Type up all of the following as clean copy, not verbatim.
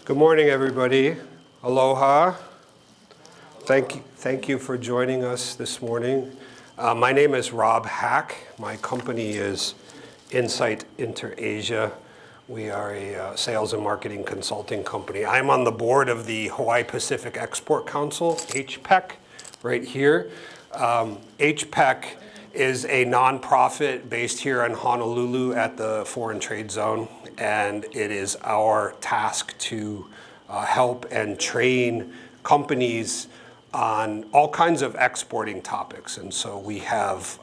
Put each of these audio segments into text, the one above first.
Good morning, everybody. Aloha. Thank you for joining us this morning. My name is Rob Hack. My company is Insight Inter-Asia. We are a sales and marketing consulting company. I'm on the board of the Hawaii Pacific Export Council, HPEC, right here. HPEC is a nonprofit based here in Honolulu at the Foreign Trade Zone, and it is our task to help and train companies on all kinds of exporting topics. And so we have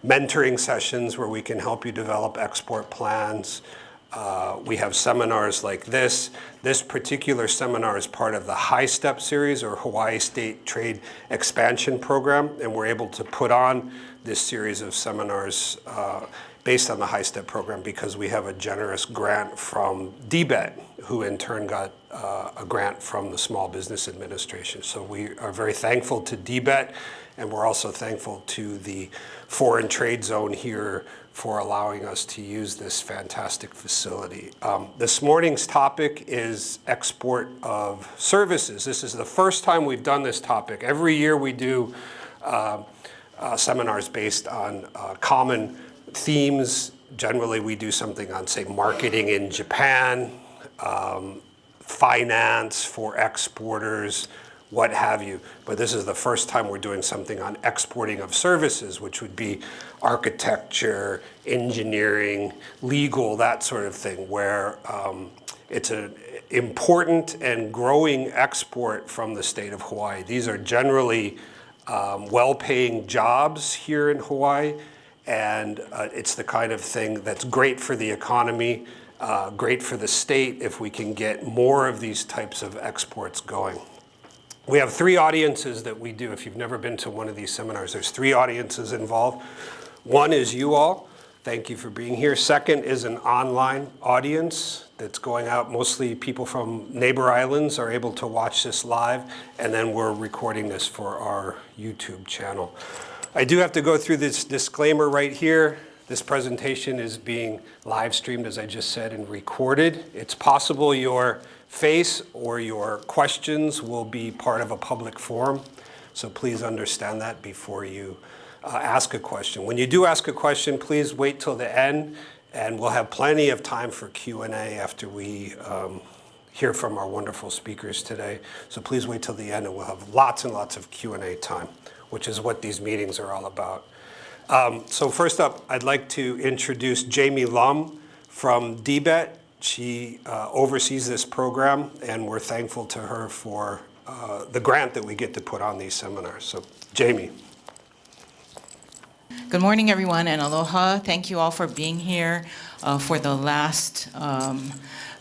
mentoring sessions where we can help you develop export plans. We have seminars like this. This particular seminar is part of the HighStep series, or Hawaii State Trade Expansion Program, and we're able to put on this series of seminars based on the HighStep program because we have a generous grant from DBET, who in turn got a grant from the Small Business Administration. So we are very thankful to DBET, and we're also thankful to the Foreign Trade Zone here for allowing us to use this fantastic facility. This morning's topic is export of services. This is the first time we've done this topic. Every year we do seminars based on common themes. Generally, we do something on, say, marketing in Japan, finance for exporters, what have you. But this is the first time we're doing something on exporting of services, which would be architecture, engineering, legal, that sort of thing, where it's an important and growing export from the state of Hawaii. These are generally well-paying jobs here in Hawaii, and it's the kind of thing that's great for the economy, great for the state if we can get more of these types of exports going. We have three audiences that we do. If you've never been to one of these seminars, there's three audiences involved. One is you all. Thank you for being here. Second is an online audience that's going out. Mostly people from neighbor islands are able to watch this live, and then we're recording this for our YouTube channel. I do have to go through this disclaimer right here. This presentation is being live streamed, as I just said, and recorded. It's possible your face or your questions will be part of a public forum, so please understand that before you ask a question. When you do ask a question, please wait till the end, and we'll have plenty of time for Q&A after we hear from our wonderful speakers today. So please wait till the end, and we'll have lots and lots of Q&A time, which is what these meetings are all about. So first up, I'd like to introduce Jamie Lum from DBET. She oversees this program, and we're thankful to her for the grant that we get to put on these seminars. So, Jamie. Good morning, everyone, and aloha. Thank you all for being here for the last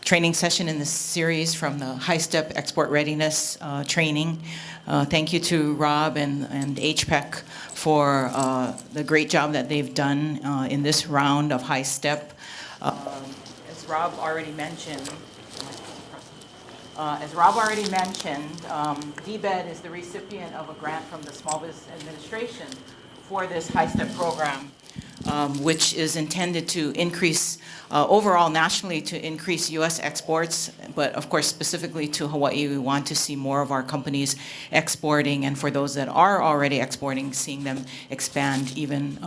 training session in this series from the HighStep Export Readiness Training. Thank you to Rob and HPEC for the great job that they've done in this round of HighStep. As Rob already mentioned, DBET is the recipient of a grant from the Small Business Administration for this HighStep program, which is intended to increase overall nationally to increase U.S. exports, but of course specifically to Hawaii, we want to see more of our companies exporting, and for those that are already exporting, seeing them expand even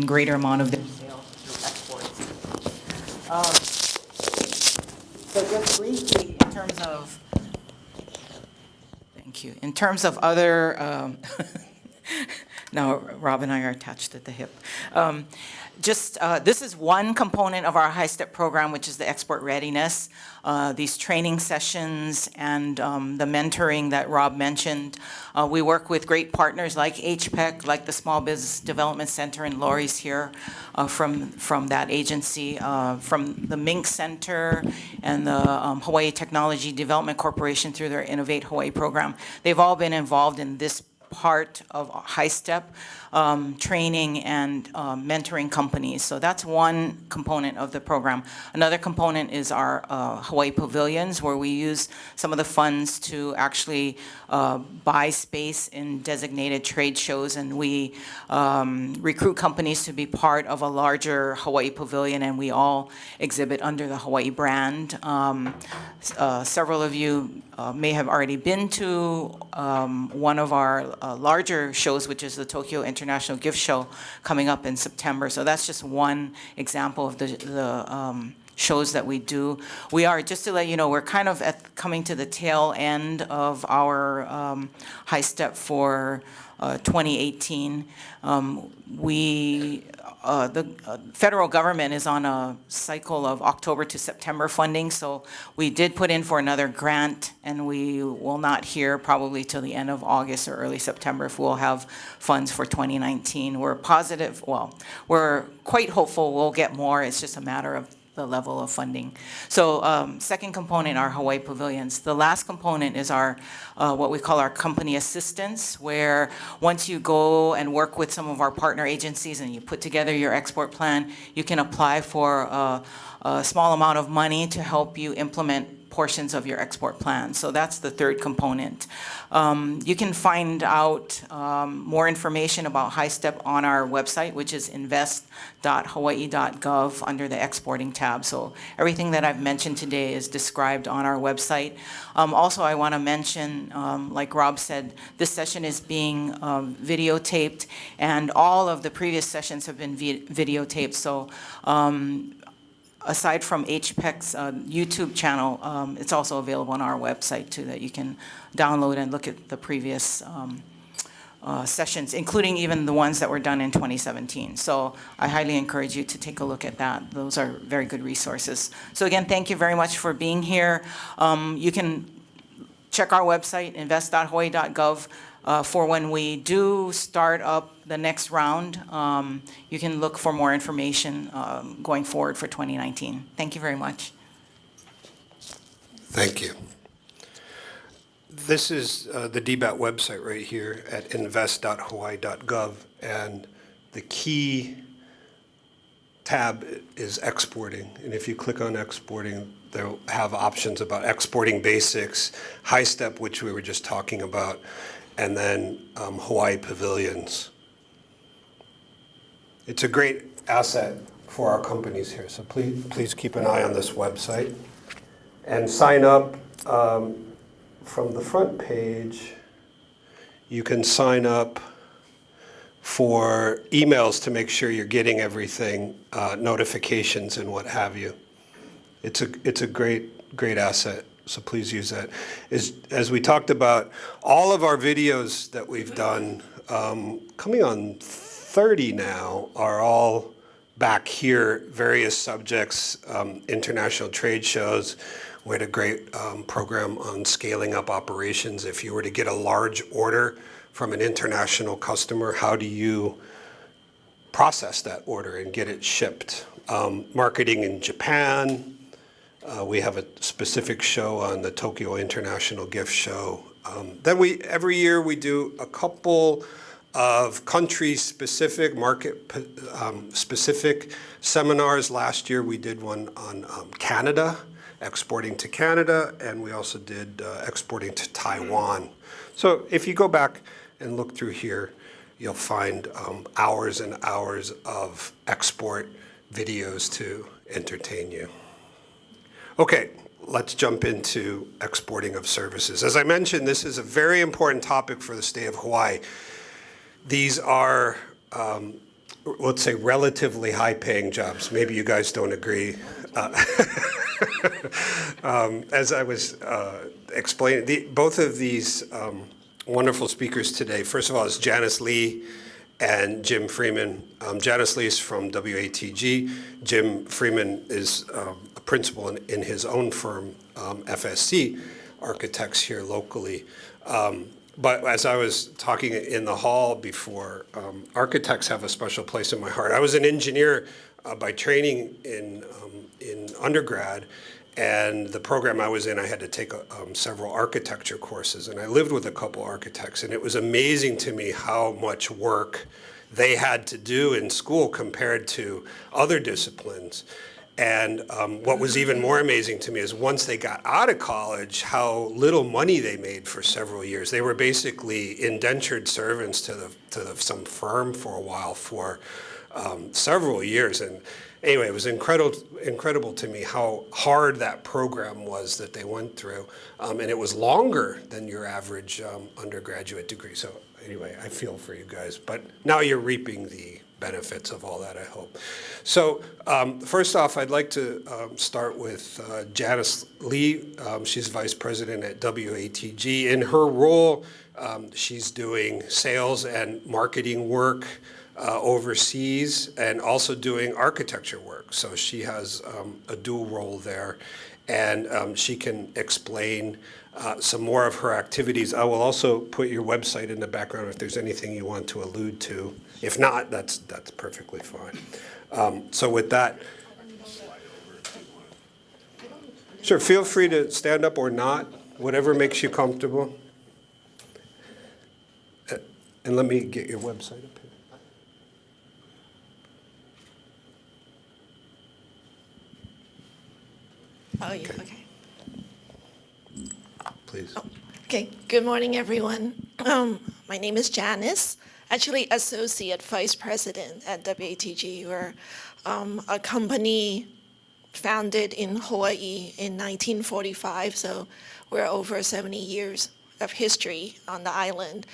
greater amount of their sales through exports. So just briefly, in terms of other. Now, Rob and I are attached at the hip. This is one component of our HighStep program, which is the export readiness. These training sessions and the mentoring that Rob mentioned. We work with great partners like HPEC, like the Small Business Development Center, and Lori's here from that agency, from the Mink Center and the Hawaii Technology Development Corporation through their Innovate Hawaii program. They've all been involved in this part of HighStep training and mentoring companies. So that's one component of the program. Another component is our Hawaii Pavilions, where we use some of the funds to actually buy space in designated trade shows, and we recruit companies to be part of a larger Hawaii Pavilion, and we all exhibit under the Hawaii brand. Several of you may have already been to one of our larger shows, which is the Tokyo International Gift Show coming up in September. So that's just one example of the shows that we do. We are, just to let you know, we're kind of coming to the tail end of our HighStep for 2018. The federal government is on a cycle of October to September funding, so we did put in for another grant, and we will not hear probably till the end of August or early September if we'll have funds for 2019. We're positive, well, we're quite hopeful we'll get more. It's just a matter of the level of funding. So second component, our Hawaii Pavilions. The last component is our what we call our company assistance, where once you go and work with some of our partner agencies and you put together your export plan, you can apply for a small amount of money to help you implement portions of your export plan. So that's the third component. You can find out more information about HighStep on our website, which is invest.hawaii.gov under the exporting tab. So everything that I've mentioned today is described on our website. Also, I want to mention, like Rob said, this session is being videotaped, and all of the previous sessions have been videotaped. So aside from HPEC's YouTube channel, it's also available on our website too, that you can download and look at the previous sessions, including even the ones that were done in 2017. So I highly encourage you to take a look at that. Those are very good resources. So again, thank you very much for being here. You can check our website, invest.hawaii.gov. For when we do start up the next round, you can look for more information going forward for 2019. Thank you very much. Thank you. This is the DBAT website right here at invest.hawaii.gov, and the key tab is exporting. And if you click on exporting, they'll have options about exporting basics, HighStep, which we were just talking about, and then Hawaii Pavilions. It's a great asset for our companies here, so please keep an eye on this website. And sign up from the front page. You can sign up for emails to make sure you're getting everything, notifications and what have you. It's a great asset. So please use that. As we talked about, all of our videos that we've done, coming on 30 now, are all back here, various subjects, international trade shows. We had a great program on scaling up operations. If you were to get a large order from an international customer, how do you process that order and get it shipped? Marketing in Japan. We have a specific show on the Tokyo International Gift Show. Then every year we do a couple of country-specific, market-specific seminars. Last year we did one on Canada, exporting to Canada, and we also did exporting to Taiwan. So if you go back and look through here, you'll find hours and hours of export videos to entertain you. Okay, let's jump into exporting of services. As I mentioned, this is a very important topic for the state of Hawaii. These are, let's say, relatively high-paying jobs. Maybe you guys don't agree. As I was explaining, both of these wonderful speakers today, first of all, is Janice Lee and Jim Freeman. Janice Lee is from WATG. Jim Freeman is a principal in his own firm, FSC Architects here locally. But as I was talking in the hall before, architects have a special place in my heart. I was an engineer by training in undergrad, And the program I was in, I had to take several architecture courses, and I lived with a couple architects, and it was amazing to me how much work they had to do in school compared to other disciplines. And what was even more amazing to me is once they got out of college, how little money they made for several years. They were basically indentured servants to some firm for a while for several years. And anyway, it was incredible to me how hard that program was that they went through. And it was longer than your average undergraduate degree. So anyway, I feel for you guys. But now you're reaping the benefits of all that, I hope. So first off, I'd like to start with Janice Lee. She's Vice President at WATG. In her role, she's doing sales and marketing work overseas and also doing architecture work. So she has a dual role there, and she can explain some more of her activities. I will also put your website in the background if there's anything you want to allude to. If not, that's perfectly fine. So with that, sure, feel free to stand up or not, whatever makes you comfortable. And let me get your website up here. Oh, yeah, okay. Please. Okay, good morning, everyone. My name is Janice, actually Associate Vice President at WATG. We're a company founded in Hawaii in 1945, so we're over 70 years of history on the island.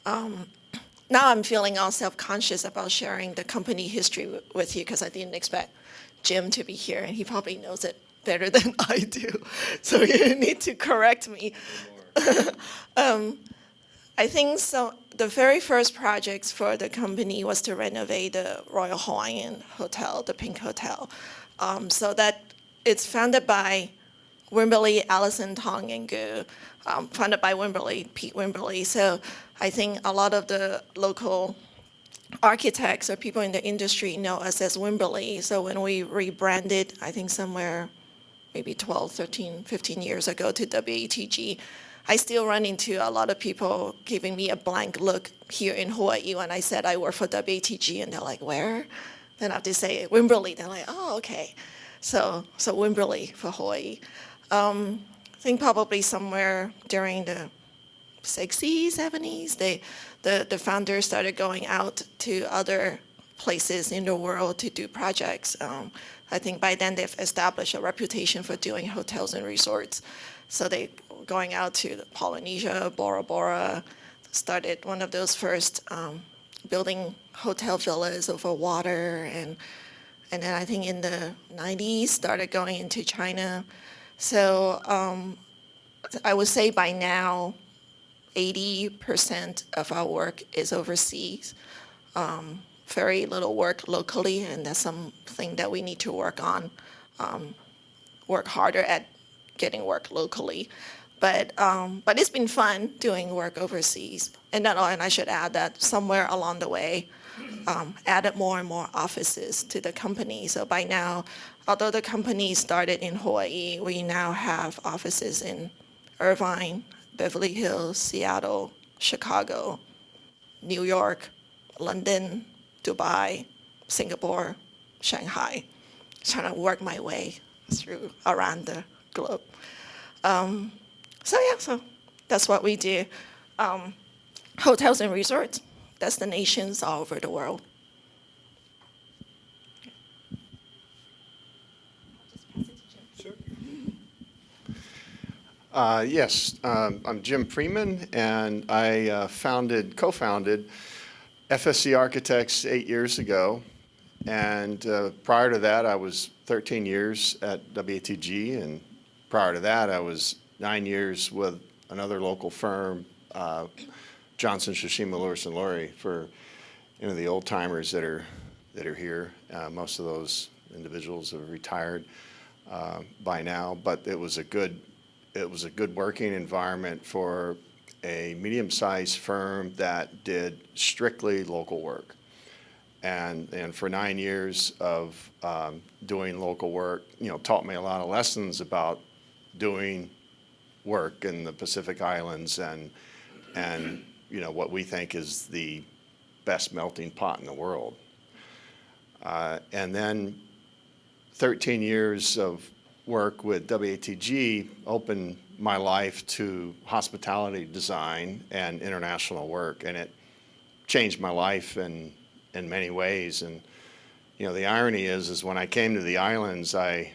Now I'm feeling all self-conscious about sharing the company history with you because I didn't expect Jim to be here, and he probably knows it better than I do, so you need to correct me. I think so. The very first projects for the company was to renovate the Royal Hawaiian Hotel, the Pink Hotel. So that it's founded by Wimberley, Allison, Tong, and Gu, founded by Wimberley, Pete Wimberley. So I think a lot of the local architects or people in the industry know us as Wimberley. So when we rebranded, I think somewhere maybe 12, 13, 15 years ago to WATG, I still run into a lot of people giving me a blank look here in Hawaii when I said I work for WATG, and they're like, where? Then I have to say Wimberley. They're like, oh, okay. So Wimberley for Hawaii. I think probably somewhere during the 60s, 70s, the founders started going out to other places in the world to do projects. I think by then they've established a reputation for doing hotels and resorts. So they going out to Polynesia, Bora Bora, started one of those first building hotel villas over water, and then I think in the 90s started going into China. So I would say by now 80% of our work is overseas. Very little work locally, and that's something that we need to work on, work harder at getting work locally. But it's been fun doing work overseas. And I should add that somewhere along the way, added more and more offices to the company. So by now, although the company started in Hawaii, we now have offices in Irvine, Beverly Hills, Seattle, Chicago, New York, London, Dubai, Singapore, Shanghai. Trying to work my way through around the globe. So that's what we do. Hotels and resorts, destinations all over the world. Yes, I'm Jim Freeman, and I co-founded FSC Architects 8 years ago. And prior to that, I was 13 years at WATG, and prior to that, I was 9 years with another local firm, Johnson, Shishima, Lewis and Laurie, for the old timers that are here. Most of those individuals have retired by now, but it was a good working environment for a medium-sized firm that did strictly local work. and for 9 years of doing local work, taught me a lot of lessons about doing work in the Pacific Islands and what we think is the best melting pot in the world. And then 13 years of work with WATG opened my life to hospitality design and international work, and it changed my life in many ways. And the irony is when I came to the islands, I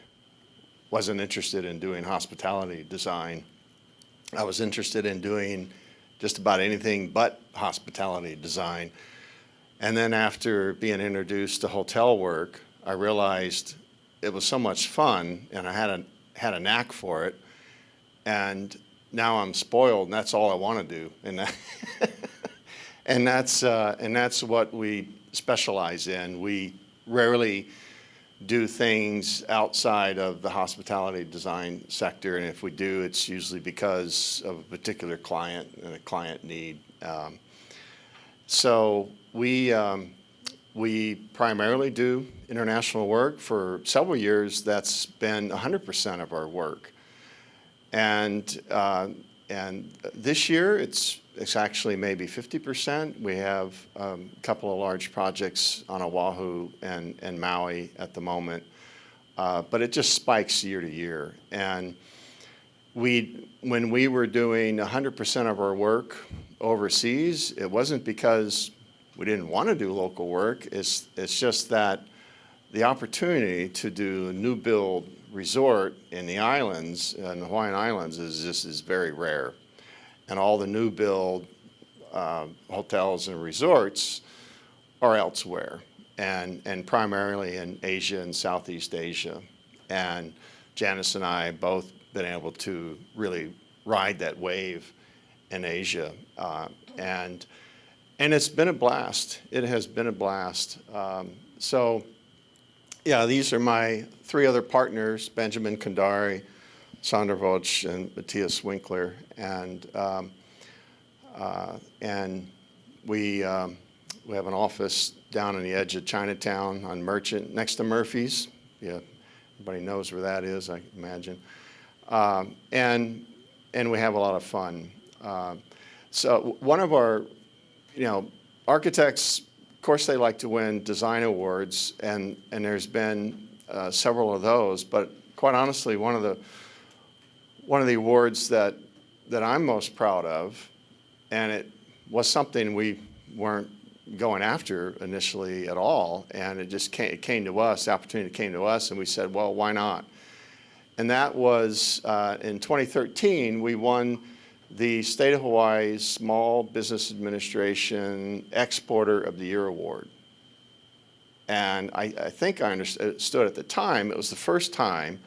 wasn't interested in doing hospitality design. I was interested in doing just about anything but hospitality design. And then after being introduced to hotel work, I realized it was so much fun, and I had a knack for it. And now I'm spoiled, and that's all I want to do. And that's what we specialize in. We rarely do things outside of the hospitality design sector, and if we do, it's usually because of a particular client and a client need. So we primarily do international work. For several years, that's been 100% of our work. And this year, it's actually maybe 50%. We have a couple of large projects on Oahu and Maui at the moment, but it just spikes year to year. And when we were doing 100% of our work overseas, it wasn't because we didn't want to do local work. It's just that the opportunity to do a new build resort in the islands, in the Hawaiian Islands, is very rare. And all the new build hotels and resorts are elsewhere, and primarily in Asia and Southeast Asia. And Janice and I both been able to really ride that wave in Asia, and it's been a blast. It has been a blast. So, yeah, these are my three other partners: Benjamin Kandari, Sandra Voch, and Matthias Winkler, and we have an office down on the edge of Chinatown on Merchant, next to Murphy's. Yeah, everybody knows where that is, I imagine. And we have a lot of fun. So one of our, architects, of course, they like to win design awards, and there's been several of those. But quite honestly, one of the awards that I'm most proud of, and it was something we weren't going after initially at all, and it came to us, the opportunity came to us, and we said, well, why not? And that was in 2013, we won the State of Hawaii's Small Business Administration Exporter of the Year Award. And I think I understood at the time, it was the first time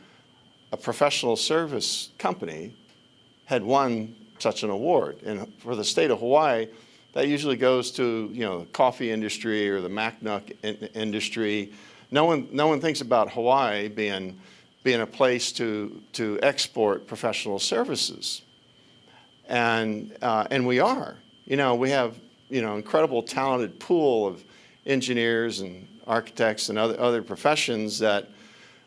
a professional service company had won such an award. And for the state of Hawaii, that usually goes to the coffee industry or the Macnuck industry. No one thinks about Hawaii being a place to export professional services, and we are. We have incredible talented pool of engineers and architects and other professions that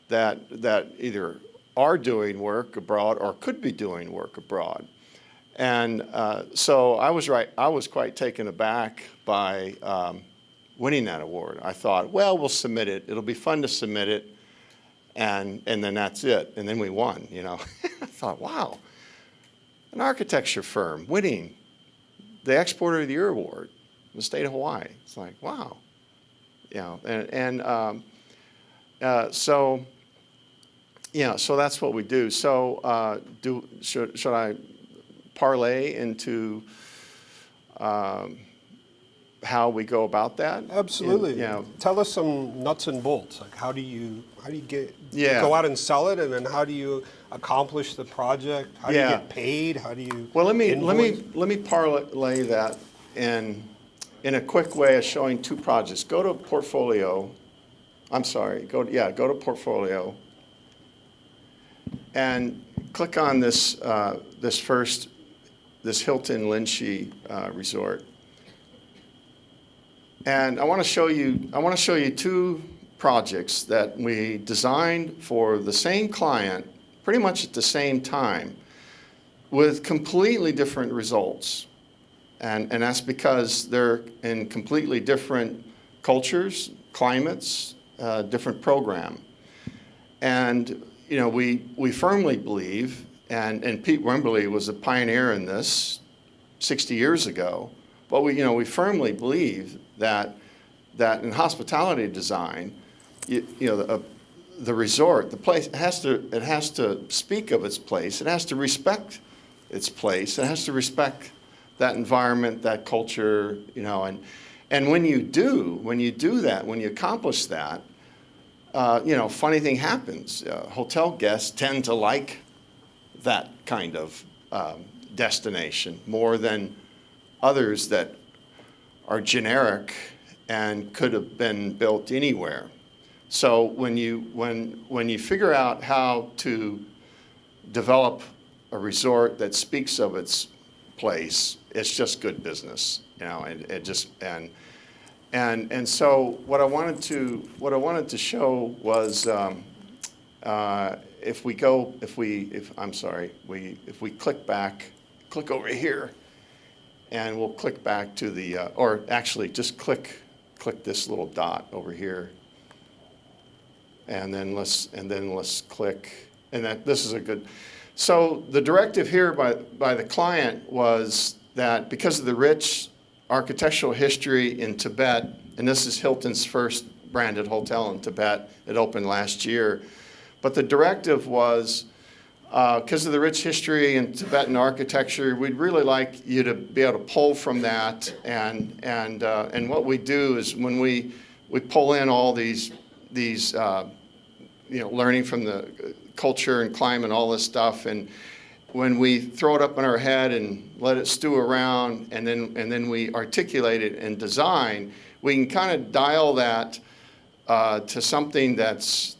either are doing work abroad or could be doing work abroad. And so I was quite taken aback by winning that award. I thought, well, we'll submit it. It'll be fun to submit it, and then that's it. And then we won. I thought, wow, an architecture firm winning the Exporter of the Year Award in the state of Hawaii. It's like, wow, so. Yeah, so that's what we do. So should I parlay into how we go about that? Absolutely. Tell us some nuts and bolts. Like how do you go out and sell it, and then how do you accomplish the project? How do you get paid? How do you let me parlay that in a quick way of showing two projects. Go to portfolio. I'm sorry. Go to portfolio. And click on this Hilton Linchi resort. And I want to show you two projects that we designed for the same client pretty much at the same time with completely different results. And that's because they're in completely different cultures, climates, different program. And you know, we firmly believe, and Pete Wimberly was a pioneer in this 60 years ago, but we firmly believe that in hospitality design, the resort, the place, it has to speak of its place. It has to respect its place. It has to respect that environment, that culture, and when you do that, when you accomplish that, funny thing happens. Hotel guests tend to like that kind of destination more than others that are generic and could have been built anywhere. So when you figure out how to develop a resort that speaks of its place, it's just good business, and so what I wanted to show was if we click over here, and we'll click back to the or actually just click this little dot over here, and then let's click, and this is a good. So the directive here by the client was that because of the rich architectural history in Tibet, and this is Hilton's first branded hotel in Tibet. It opened last year. But the directive was, because of the rich history in Tibetan architecture, we'd really like you to be able to pull from that. And what we do is when we pull in all these learning from the culture and climate and all this stuff, and when we throw it up in our head and let it stew around, and then we articulate it and design, we can kind of dial that to something that's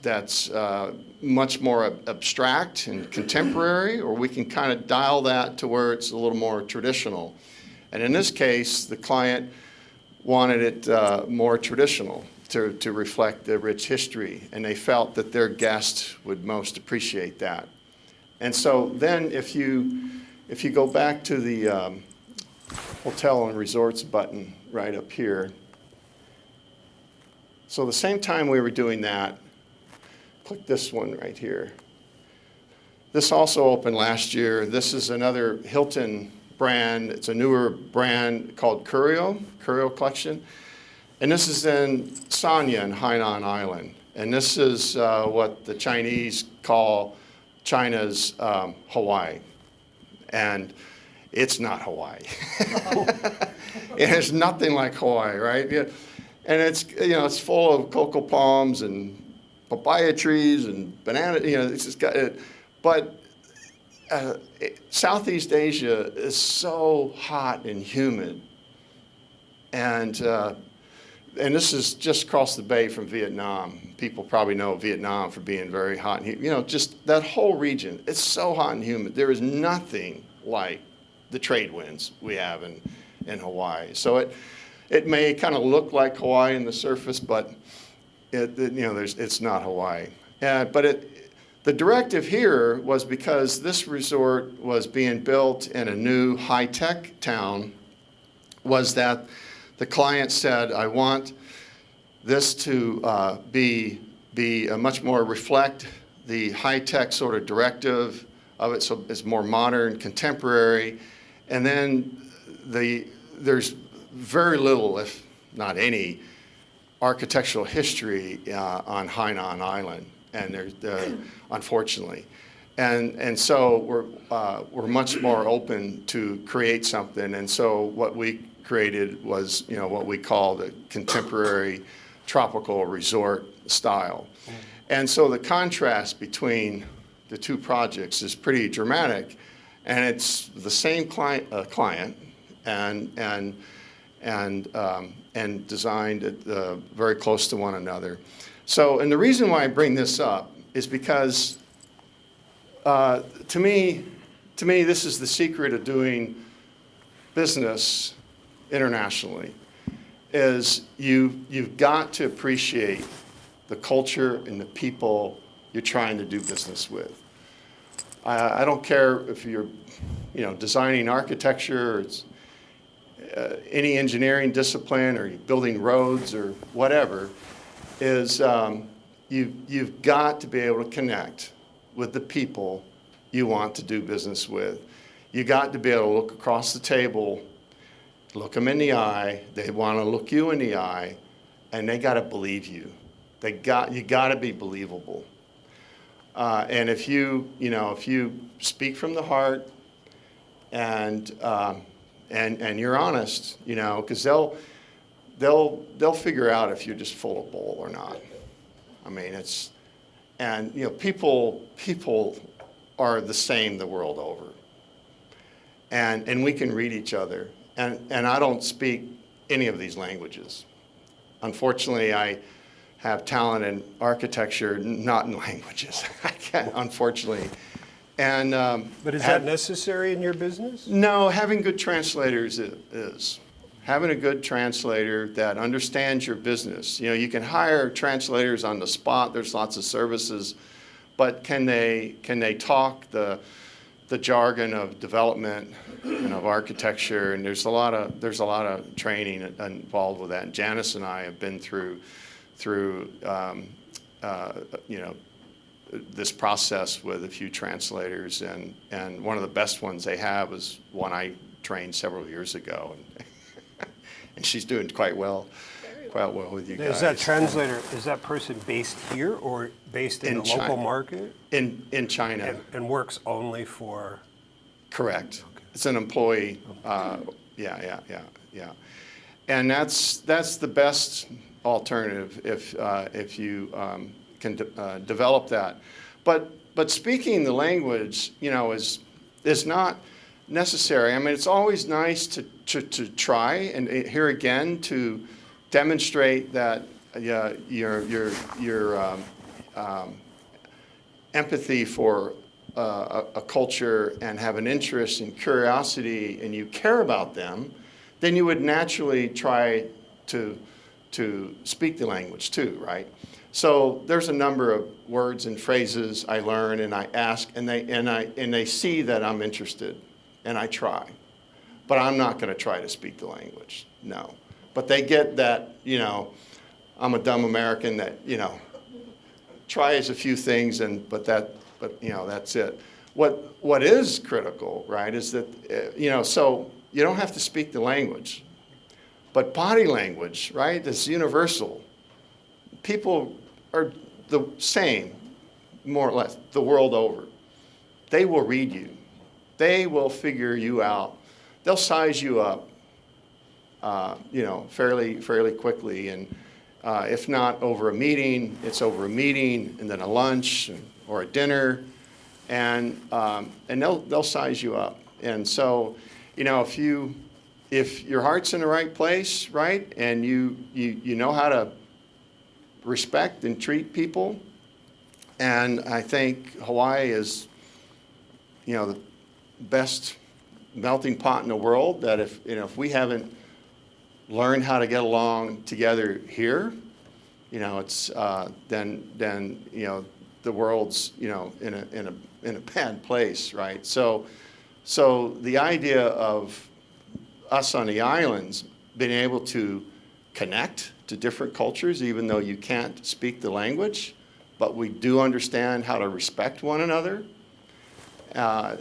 much more abstract and contemporary, or we can kind of dial that to where it's a little more traditional. And in this case, the client wanted it more traditional to reflect the rich history, and they felt that their guests would most appreciate that. And so then if you go back to the hotel and resorts button right up here, so the same time we were doing that, click this one right here. This also opened last year. This is another Hilton brand. It's a newer brand called Curio Collection. And this is in Sanya in Hainan Island. And this is what the Chinese call China's Hawaii, and it's not Hawaii. It is nothing like Hawaii, right? Yeah. And it's full of cocoa palms and papaya trees and banana. It's just got it. But Southeast Asia is so hot and humid, and this is just across the bay from Vietnam. People probably know Vietnam for being very hot and just that whole region. It's so hot and humid. There is nothing like the trade winds we have in Hawaii. So it may kind of look like Hawaii on the surface, but it's not Hawaii. But the directive here was because this resort was being built in a new high-tech town, was that the client said, I want this to be a much more reflect the high-tech sort of directive of it, so it's more modern, contemporary. And then there's very little, if not any, architectural history on Hainan Island, and unfortunately. And so we're much more open to create something. And so what we created was what we call the contemporary tropical resort style. And so the contrast between the two projects is pretty dramatic, and it's the same client and designed it very close to one another. So, and the reason why I bring this up is because to me, this is the secret of doing business internationally. is you've got to appreciate the culture and the people you're trying to do business with. I don't care if you're, designing architecture, or it's any engineering discipline, or you're building roads or whatever, is you've got to be able to connect with the people you want to do business with. You got to be able to look across the table, look them in the eye. They want to look you in the eye, and they got to believe you. You got to be believable. And if you speak from the heart, and you're honest, because they'll figure out if you're just full of bull or not. I mean, people are the same the world over. And we can read each other. And I don't speak any of these languages. Unfortunately, I have talent in architecture, not in languages. I can't, unfortunately. And But is that necessary in your business? no, having good translators is. Having a good translator that understands your business. You can hire translators on the spot. There's lots of services, but can they talk the jargon of development and of architecture? And there's a lot of training involved with that. And Janice and I have been through this process with a few translators, and one of the best ones they have was one I trained several years ago, and she's doing quite well with you guys. Is that translator, is that person based here or based in the China. local market? In China. And works only for? Correct. Okay. It's an employee. Yeah. And that's the best alternative if you can develop that. But speaking the language, is not necessary. I mean, it's always nice to try, and here again to demonstrate that your empathy for a culture, and have an interest and curiosity, and you care about them, then you would naturally try to speak the language too, right? So there's a number of words and phrases I learn, and I ask, and they see that I'm interested, and I try. But I'm not going to try to speak the language, no. But they get that, I'm a dumb American that, tries a few things, but that's it. What is critical, right, is that, so you don't have to speak the language, but body language, right, is universal. People are the same, more or less, the world over. They will read you. They will figure you out. They'll size you up, fairly quickly. And if not over a meeting, it's over a meeting, and then a lunch or a dinner, and they'll size you up. And so, if your heart's in the right place, right, and you know how to respect and treat people, and I think Hawaii is, the best melting pot in the world. That if we haven't learned how to get along together here, it's then the world's in a bad place, right? So the idea of us on the islands being able to connect to different cultures, even though you can't speak the language, but we do understand how to respect one another. To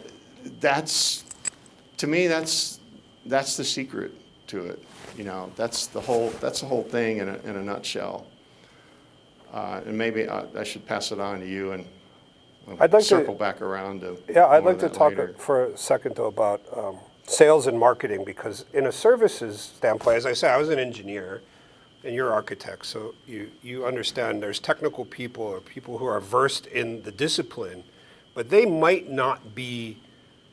me, that's the secret to it. That's the whole thing in a nutshell. And maybe I should pass it on to you, and I'd like circle back around to. Yeah, I'd like to that talk later. for a second though about sales and marketing, because in a services standpoint, as I say, I was an engineer and you're architects, so you understand there's technical people or people who are versed in the discipline, but they might not be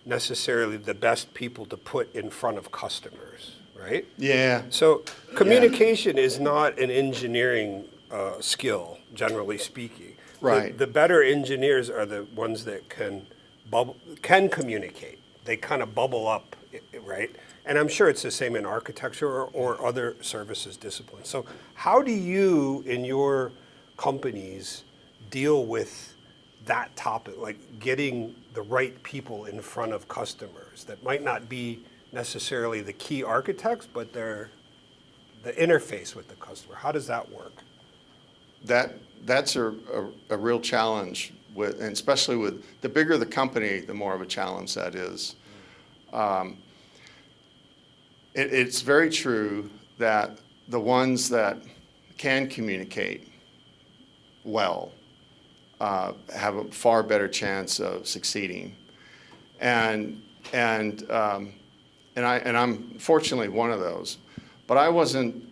necessarily the best people to put in front of customers, right? Yeah. So communication is not an engineering skill, generally speaking. Right. The better engineers are the ones that can communicate. They kind of bubble up, right? And I'm sure it's the same in architecture or other services disciplines. So how do you, in your companies, deal with that topic, like getting the right people in front of customers that might not be necessarily the key architects, but they're the interface with the customer? How does that work? That's a real challenge, and especially with the bigger the company, the more of a challenge that is. It's very true that the ones that can communicate well have a far better chance of succeeding, and I'm fortunately one of those. But I wasn't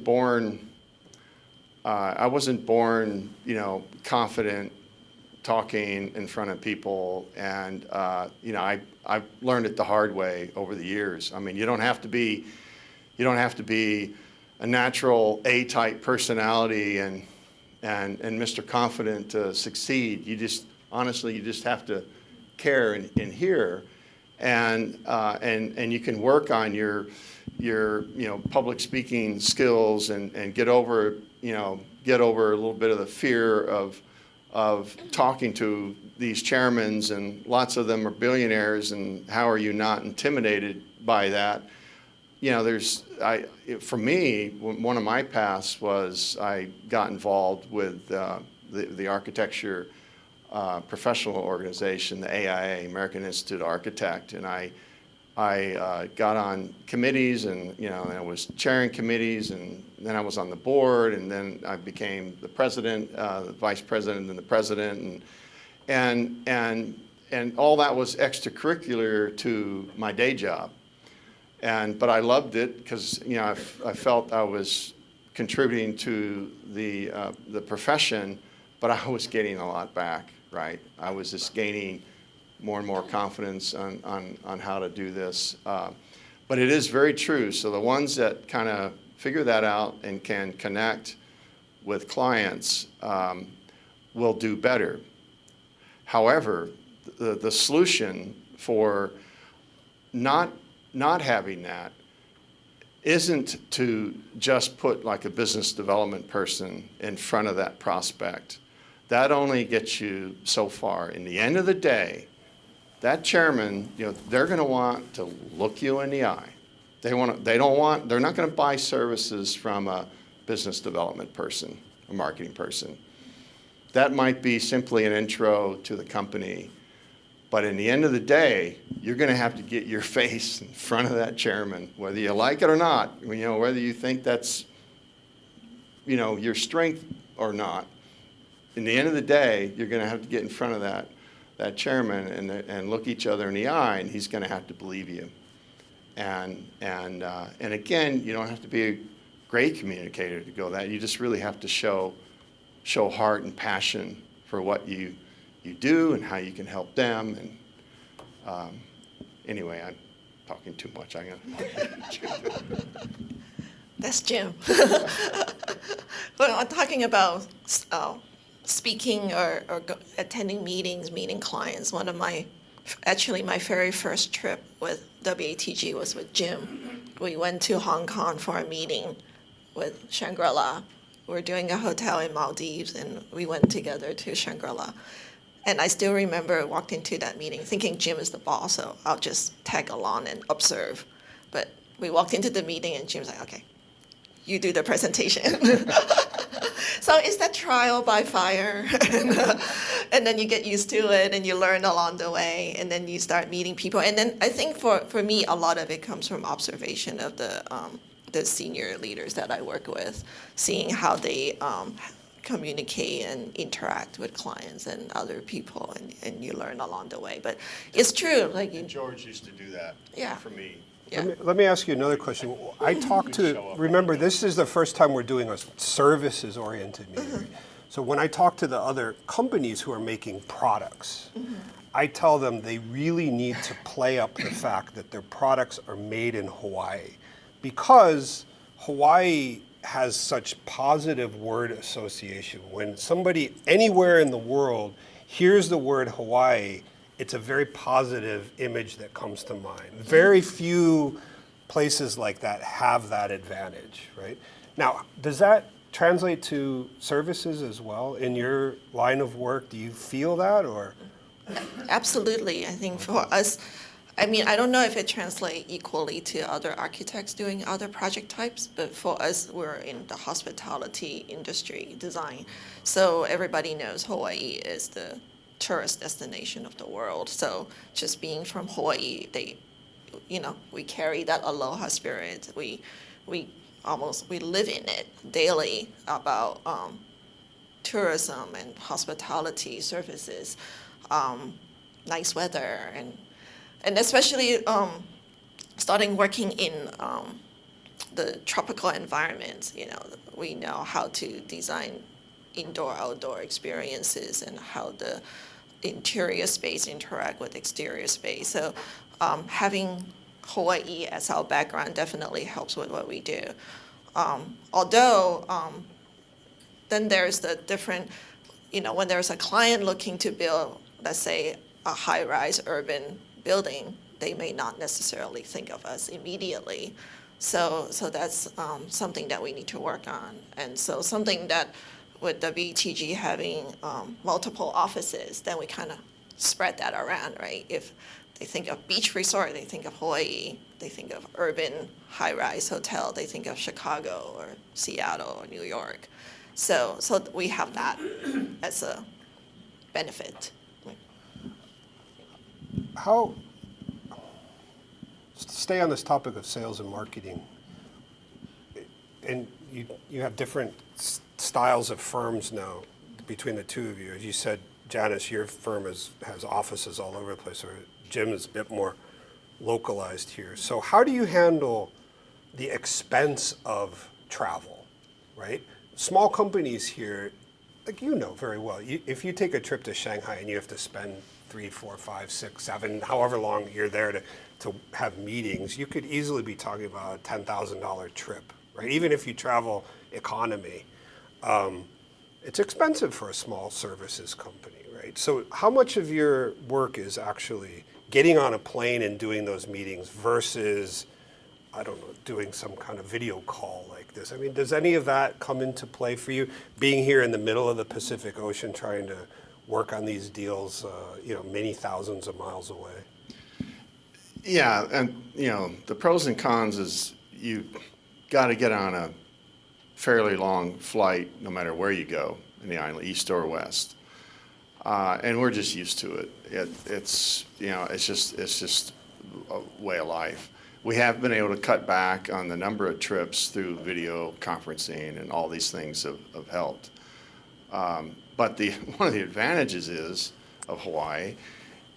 born. I wasn't born, confident, talking in front of people, and I've learned it the hard way over the years. I mean, you don't have to be a natural A-type personality and Mr. Confident to succeed. You just have to care and hear, and you can work on your public speaking skills and get over a little bit of the fear of talking to these chairmans, and lots of them are billionaires, and how are you not intimidated by that? For me, one of my paths was I got involved with the architecture professional organization, the AIA, American Institute of Architect, and I got on committees, and I was chairing committees, and then I was on the board, and then I became the president, the vice president, and the president, and all that was extracurricular to my day job, but I loved it because I felt I was contributing to the profession, but I was getting a lot back, right? I was just gaining more and more confidence on how to do this. But it is very true. So the ones that kind of figure that out and can connect with clients will do better. However, the solution for not having that isn't to just put like a business development person in front of that prospect. That only gets you so far. In the end of the day, that chairman, they're going to want to look you in the eye. They're not going to buy services from a business development person, a marketing person. That might be simply an intro to the company. But in the end of the day, you're going to have to get your face in front of that chairman, whether you like it or not, whether you think that's, your strength or not. In the end of the day, you're going to have to get in front of that chairman and look each other in the eye, and he's going to have to believe you. And again, you don't have to be a great communicator to go that. You just really have to show heart and passion for what you do and how you can help them. And anyway, I'm talking too much. That's Jim. Well, I'm talking about speaking or attending meetings, meeting clients. Actually my very first trip with WATG was with Jim. We went to Hong Kong for a meeting with Shangri-La. We're doing a hotel in Maldives, and we went together to Shangri-La. And I still remember walked into that meeting thinking Jim is the boss, so I'll just tag along and observe. But we walked into the meeting, and Jim's like, okay, you do the presentation. So it's that trial by fire, and then you get used to it, and you learn along the way, and then you start meeting people. And then I think for me, a lot of it comes from observation of the senior leaders that I work with, seeing how they communicate and interact with clients and other people, and you learn along the way. But it's true, And George used to do that for me. Yeah. Let me ask you another question. I talked to, remember, this is the first time we're doing a services-oriented meeting. So when I talk to the other companies who are making products, I tell them they really need to play up the fact that their products are made in Hawaii, because Hawaii has such positive word association. When somebody anywhere in the world hears the word Hawaii, it's a very positive image that comes to mind. Very few places like that have that advantage, right? Now, does that translate to services as well? In your line of work, do you feel that, or? Absolutely. I think for us, I mean, I don't know if it translates equally to other architects doing other project types, but for us, we're in the hospitality industry design. So everybody knows Hawaii is the tourist destination of the world. So just being from Hawaii, we carry that aloha spirit. We live in it daily about tourism and hospitality services, nice weather, and especially starting working in the tropical environments. We know how to design indoor-outdoor experiences and how the interior space interact with exterior space. So having Hawaii as our background definitely helps with what we do. Although then there's the different, when there's a client looking to build, let's say, a high-rise urban building, they may not necessarily think of us immediately. So that's something that we need to work on. And so something that with WTG having multiple offices, then we kind of spread that around, right? If they think of beach resort, they think of Hawaii. They think of urban high-rise hotel, they think of Chicago or Seattle or New York. So we have that as a benefit. How, stay on this topic of sales and marketing, and you have different styles of firms now between the two of you. As you said, Janice, your firm has offices all over the place, or Jim is a bit more localized here. So how do you handle the expense of travel, right? Small companies here, like you know very well, if you take a trip to Shanghai and you have to spend 3, 4, 5, 6, 7, however long you're there to have meetings, you could easily be talking about a $10,000 trip, right? Even if you travel economy, it's expensive for a small services company, right? So how much of your work is actually getting on a plane and doing those meetings versus, I don't know, doing some kind of video call like this? I mean, does any of that come into play for you, being here in the middle of the Pacific Ocean trying to work on these deals, many thousands of miles away? Yeah, and the pros and cons is you got to get on a fairly long flight no matter where you go in the island, east or west, and we're just used to it. It's just a way of life. We have been able to cut back on the number of trips through video conferencing, and all these things have helped. But one of the advantages of Hawaii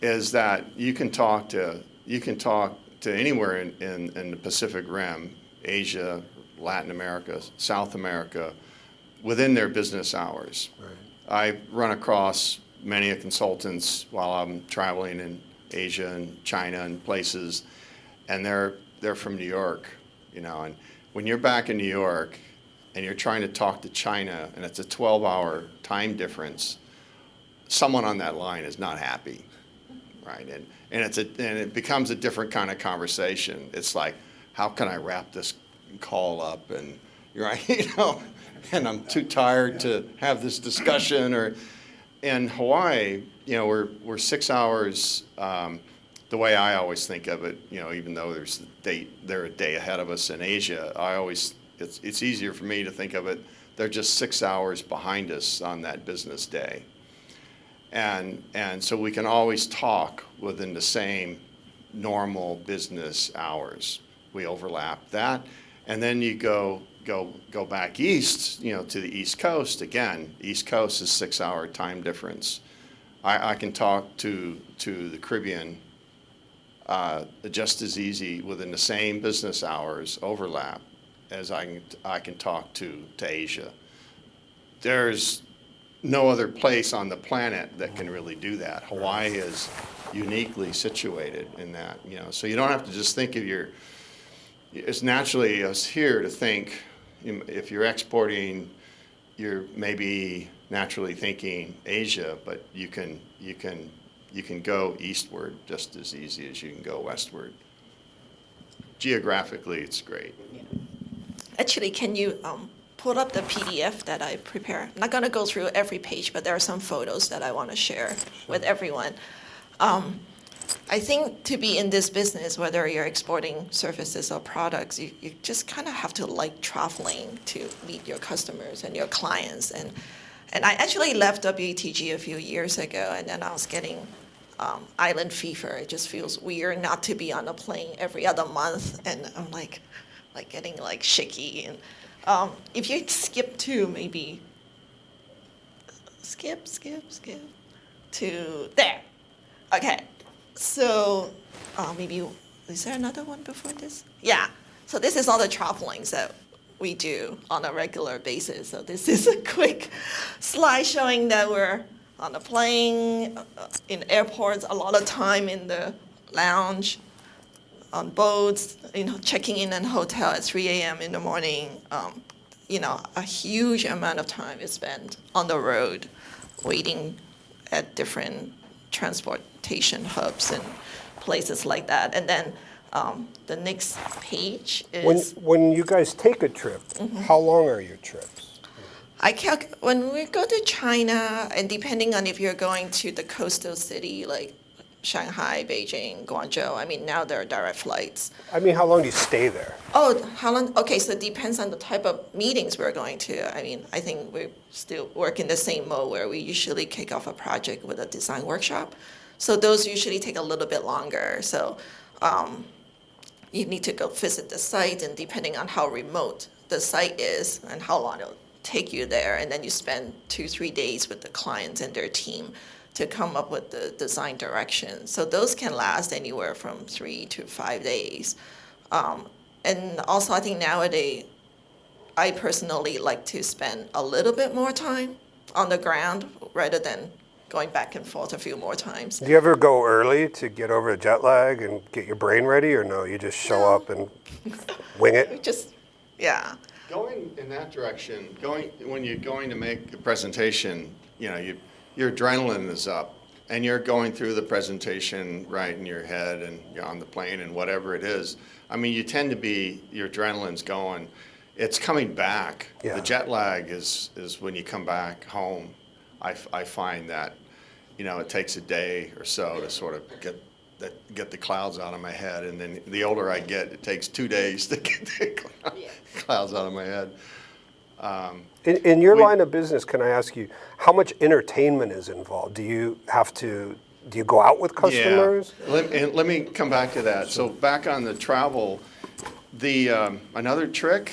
is that you can talk to anywhere in the Pacific Rim, Asia, Latin America, South America, within their business hours. Right. I run across many consultants while I'm traveling in Asia and China and places, and they're from New York, and when you're back in New York and you're trying to talk to China and it's a 12-hour time difference, someone on that line is not happy, right? And it becomes a different kind of conversation. It's like, how can I wrap this call up? And right, and I'm too tired to have this discussion. Or in Hawaii, we're 6 hours. The way I always think of it, even though they're a day ahead of us in Asia, it's easier for me to think of it, they're just 6 hours behind us on that business day. And so we can always talk within the same normal business hours. We overlap that. And then you go back east, to the East Coast. Again, East Coast is 6 hour time difference. I can talk to the Caribbean just as easy within the same business hours overlap as I can talk to Asia. There's no other place on the planet that can really do that. Hawaii is uniquely situated in that, so you don't have to just think of it's naturally us here to think, if you're exporting, you're maybe naturally thinking Asia, but you can you can go eastward just as easy as you can go westward. Geographically, it's great. Actually, can you pull up the PDF that I prepare? I'm not going to go through every page, but there are some photos that I want to share with everyone. I think to be in this business, whether you're exporting services or products, you just kind of have to like traveling to meet your customers and your clients. And I actually left WTG a few years ago, and then I was getting island fever. It just feels weird not to be on a plane every other month, and I'm like getting like shaky. And if you skip to maybe skip to there, okay. So maybe, is there another one before this? Yeah. So this is all the travelings that we do on a regular basis. So this is a quick slide showing that we're on a plane, in airports, a lot of time in the lounge, on boats, checking in a hotel at 3 a.m. in the morning. A huge amount of time is spent on the road, waiting at different transportation hubs and places like that. And then the next page is... When you guys take a trip, how long are your trips? When we go to China, and depending on if you're going to the coastal city like Shanghai, Beijing, Guangzhou, now there are direct flights. How long do you stay there? Oh, how long? Okay, so it depends on the type of meetings we're going to. I think we still work in the same mode where we usually kick off a project with a design workshop. So those usually take a little bit longer. So you need to go visit the site, and depending on how remote the site is and how long it'll take you there, and then you spend 2-3 days with the clients and their team to come up with the design direction. So those can last anywhere from 3 to 5 days. And also, I think nowadays, I personally like to spend a little bit more time on the ground rather than going back and forth a few more times. Do you ever go early to get over the jet lag and get your brain ready, or no, you just show up and wing it? Yeah. Going in that direction, when you're going to make a presentation, your adrenaline is up, and you're going through the presentation right in your head, and you're on the plane and whatever it is. You tend to be, your adrenaline's going. It's coming back. Yeah. The jet lag is when you come back home. I find that, it takes a day or so to sort of get the clouds out of my head, and then the older I get, it takes 2 days to get the clouds out of my head. In your line of business, can I ask you, how much entertainment is involved? Do you go out with customers? Yeah. Let me come back to that. So back on the travel, another trick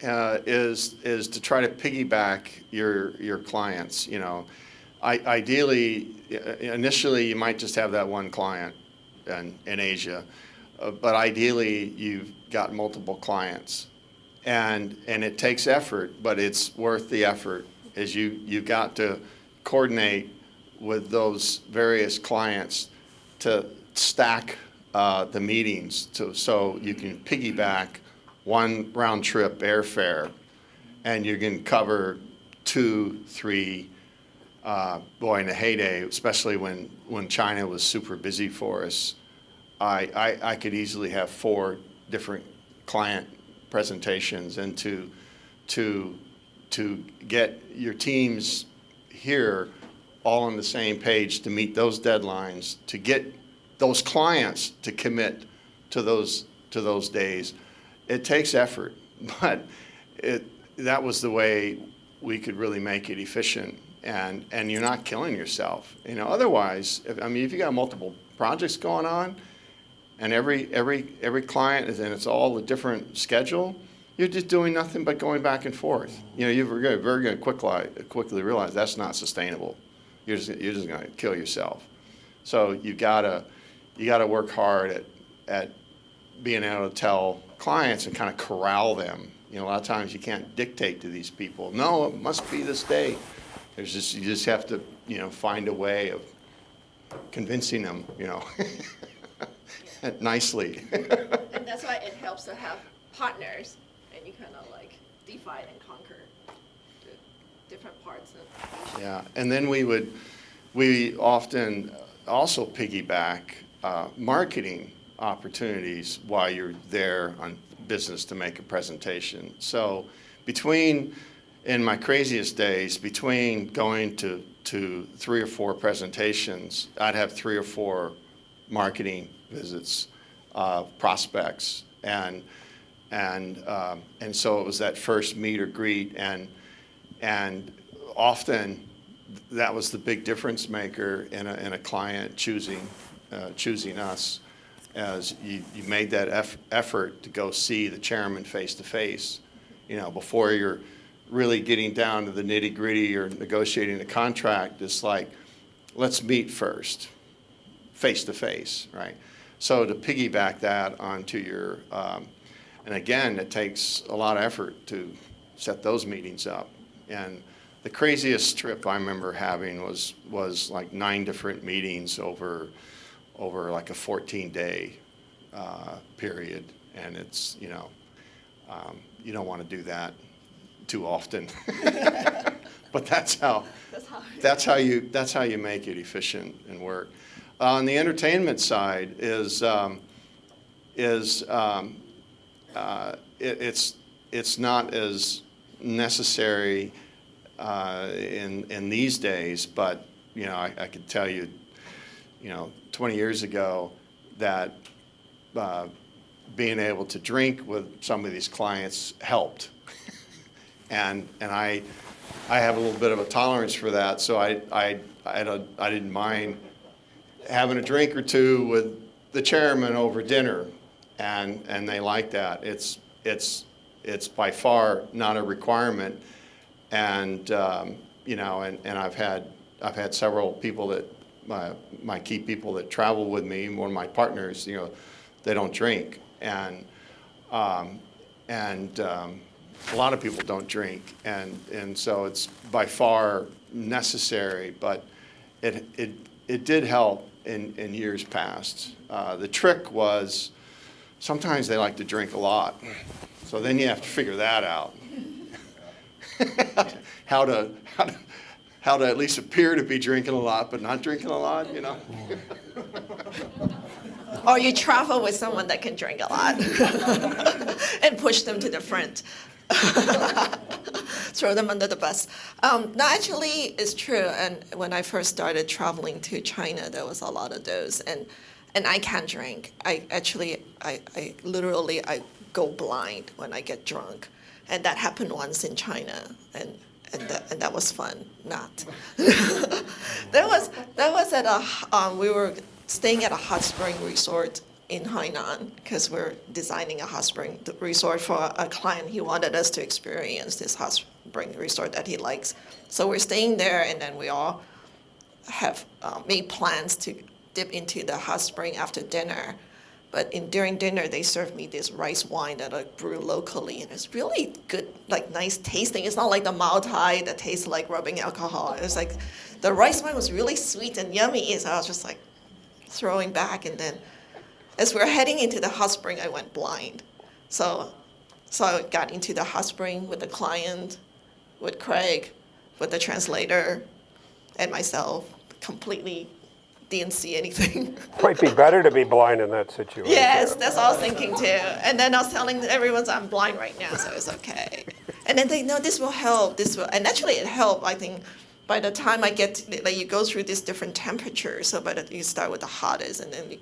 is to try to piggyback your clients. Ideally, initially you might just have that one client in Asia, but ideally you've got multiple clients. And it takes effort, but it's worth the effort, as you've got to coordinate with those various clients to stack the meetings so you can piggyback one round trip airfare, and you can cover 2, 3, in the heyday, especially when China was super busy for us, I could easily have 4 different client presentations, and to get your teams here all on the same page to meet those deadlines, to get those clients to commit to those days. It takes effort, but that was the way we could really make it efficient, and you're not killing yourself. Otherwise, if you got multiple projects going on, and every client is, and it's all a different schedule, you're just doing nothing but going back and forth. You're very going to quickly realize that's not sustainable. You're just going to kill yourself. So you gotta work hard at being able to tell clients and kind of corral them. A lot of times you can't dictate to these people, no, it must be this day. You just have to find a way of convincing them. Nicely. And that's why it helps to have partners, and you kind of like divide and conquer the different parts of Asia. Yeah, and then we often also piggyback marketing opportunities while you're there on business to make a presentation. So in my craziest days, between going to 3 or 4 presentations, I'd have 3 or 4 marketing visits, prospects, and so it was that first meet or greet, and often that was the big difference maker in a client choosing us, as you made that effort to go see the chairman face to face, before you're really getting down to the nitty gritty or negotiating a contract. It's like, let's meet first, face to face, right? So to piggyback that onto your, and again, it takes a lot of effort to set those meetings up. And the craziest trip I remember having was like 9 different meetings over like a 14-day period, and it's you don't want to do that too often, but that's how you make it efficient and work. On the entertainment side it's not as necessary in these days, but I could tell you, 20 years ago that being able to drink with some of these clients helped, and I have a little bit of a tolerance for that, so I didn't mind having a drink or two with the chairman over dinner, and they like that. It's by far not a requirement, and and I've had several people that my key people that travel with me. One of my partners, they don't drink, and a lot of people don't drink, and so it's by far necessary, but it did help in years past. The trick was sometimes they like to drink a lot, so then you have to figure that out. how to at least appear to be drinking a lot, but not drinking a lot, Or you travel with someone that can drink a lot and push them to the front. Throw them under the bus. No, actually, it's true. And when I first started traveling to China, there was a lot of those. And I can't drink. I literally go blind when I get drunk. And that happened once in China. And that was fun. Not. that was at we were staying at a hot spring resort in Hainan, because we're designing a hot spring resort for a client. He wanted us to experience this hot spring resort that he likes. So we're staying there, and then we all have made plans to dip into the hot spring after dinner. But during dinner, they served me this rice wine that I brew locally, and it's really good, like nice tasting. It's not like the Mao Tai that tastes like rubbing alcohol. It was like the rice wine was really sweet and yummy, so I was just like throwing back, and then as we're heading into the hot spring, I went blind. So I got into the hot spring with the client, with Craig, with the translator, and myself, completely didn't see anything. Might be better to be blind in that situation. Yes, that's what I was thinking too. And then I was telling everyone I'm blind right now, so it's okay. And then they know this will help. And actually it helped. I think by the time I get to, you go through these different temperatures. So you start with the hottest, and then you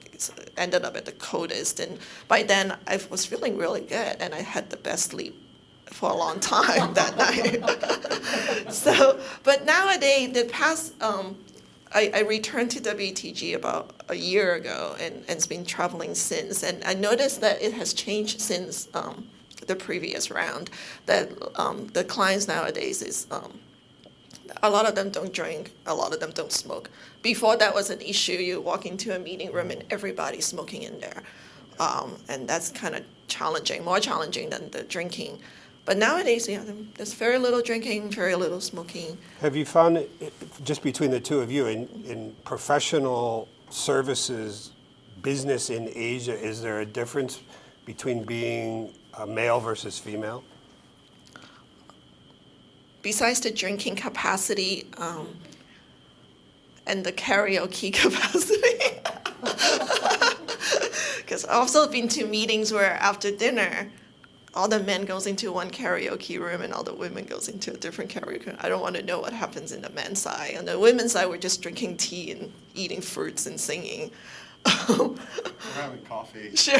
ended up at the coldest. And by then I was feeling really good, and I had the best sleep for a long time that night. But nowadays, the past. I returned to WTG about a year ago, and it's been traveling since. And I noticed that it has changed since the previous round, that the clients nowadays is, a lot of them don't drink, a lot of them don't smoke. Before that was an issue, you walk into a meeting room and everybody's smoking in there. And that's kind of challenging, more challenging than the drinking. But nowadays, there's very little drinking, very little smoking. Have you found, just between the two of you, in professional services business in Asia, is there a difference between being a male versus female? Besides the drinking capacity, and the karaoke capacity. Because I've also been to meetings where after dinner, all the men goes into one karaoke room and all the women goes into a different karaoke room. I don't want to know what happens in the men's side. On the women's side, we're just drinking tea and eating fruits and singing. We're having coffee. Sure.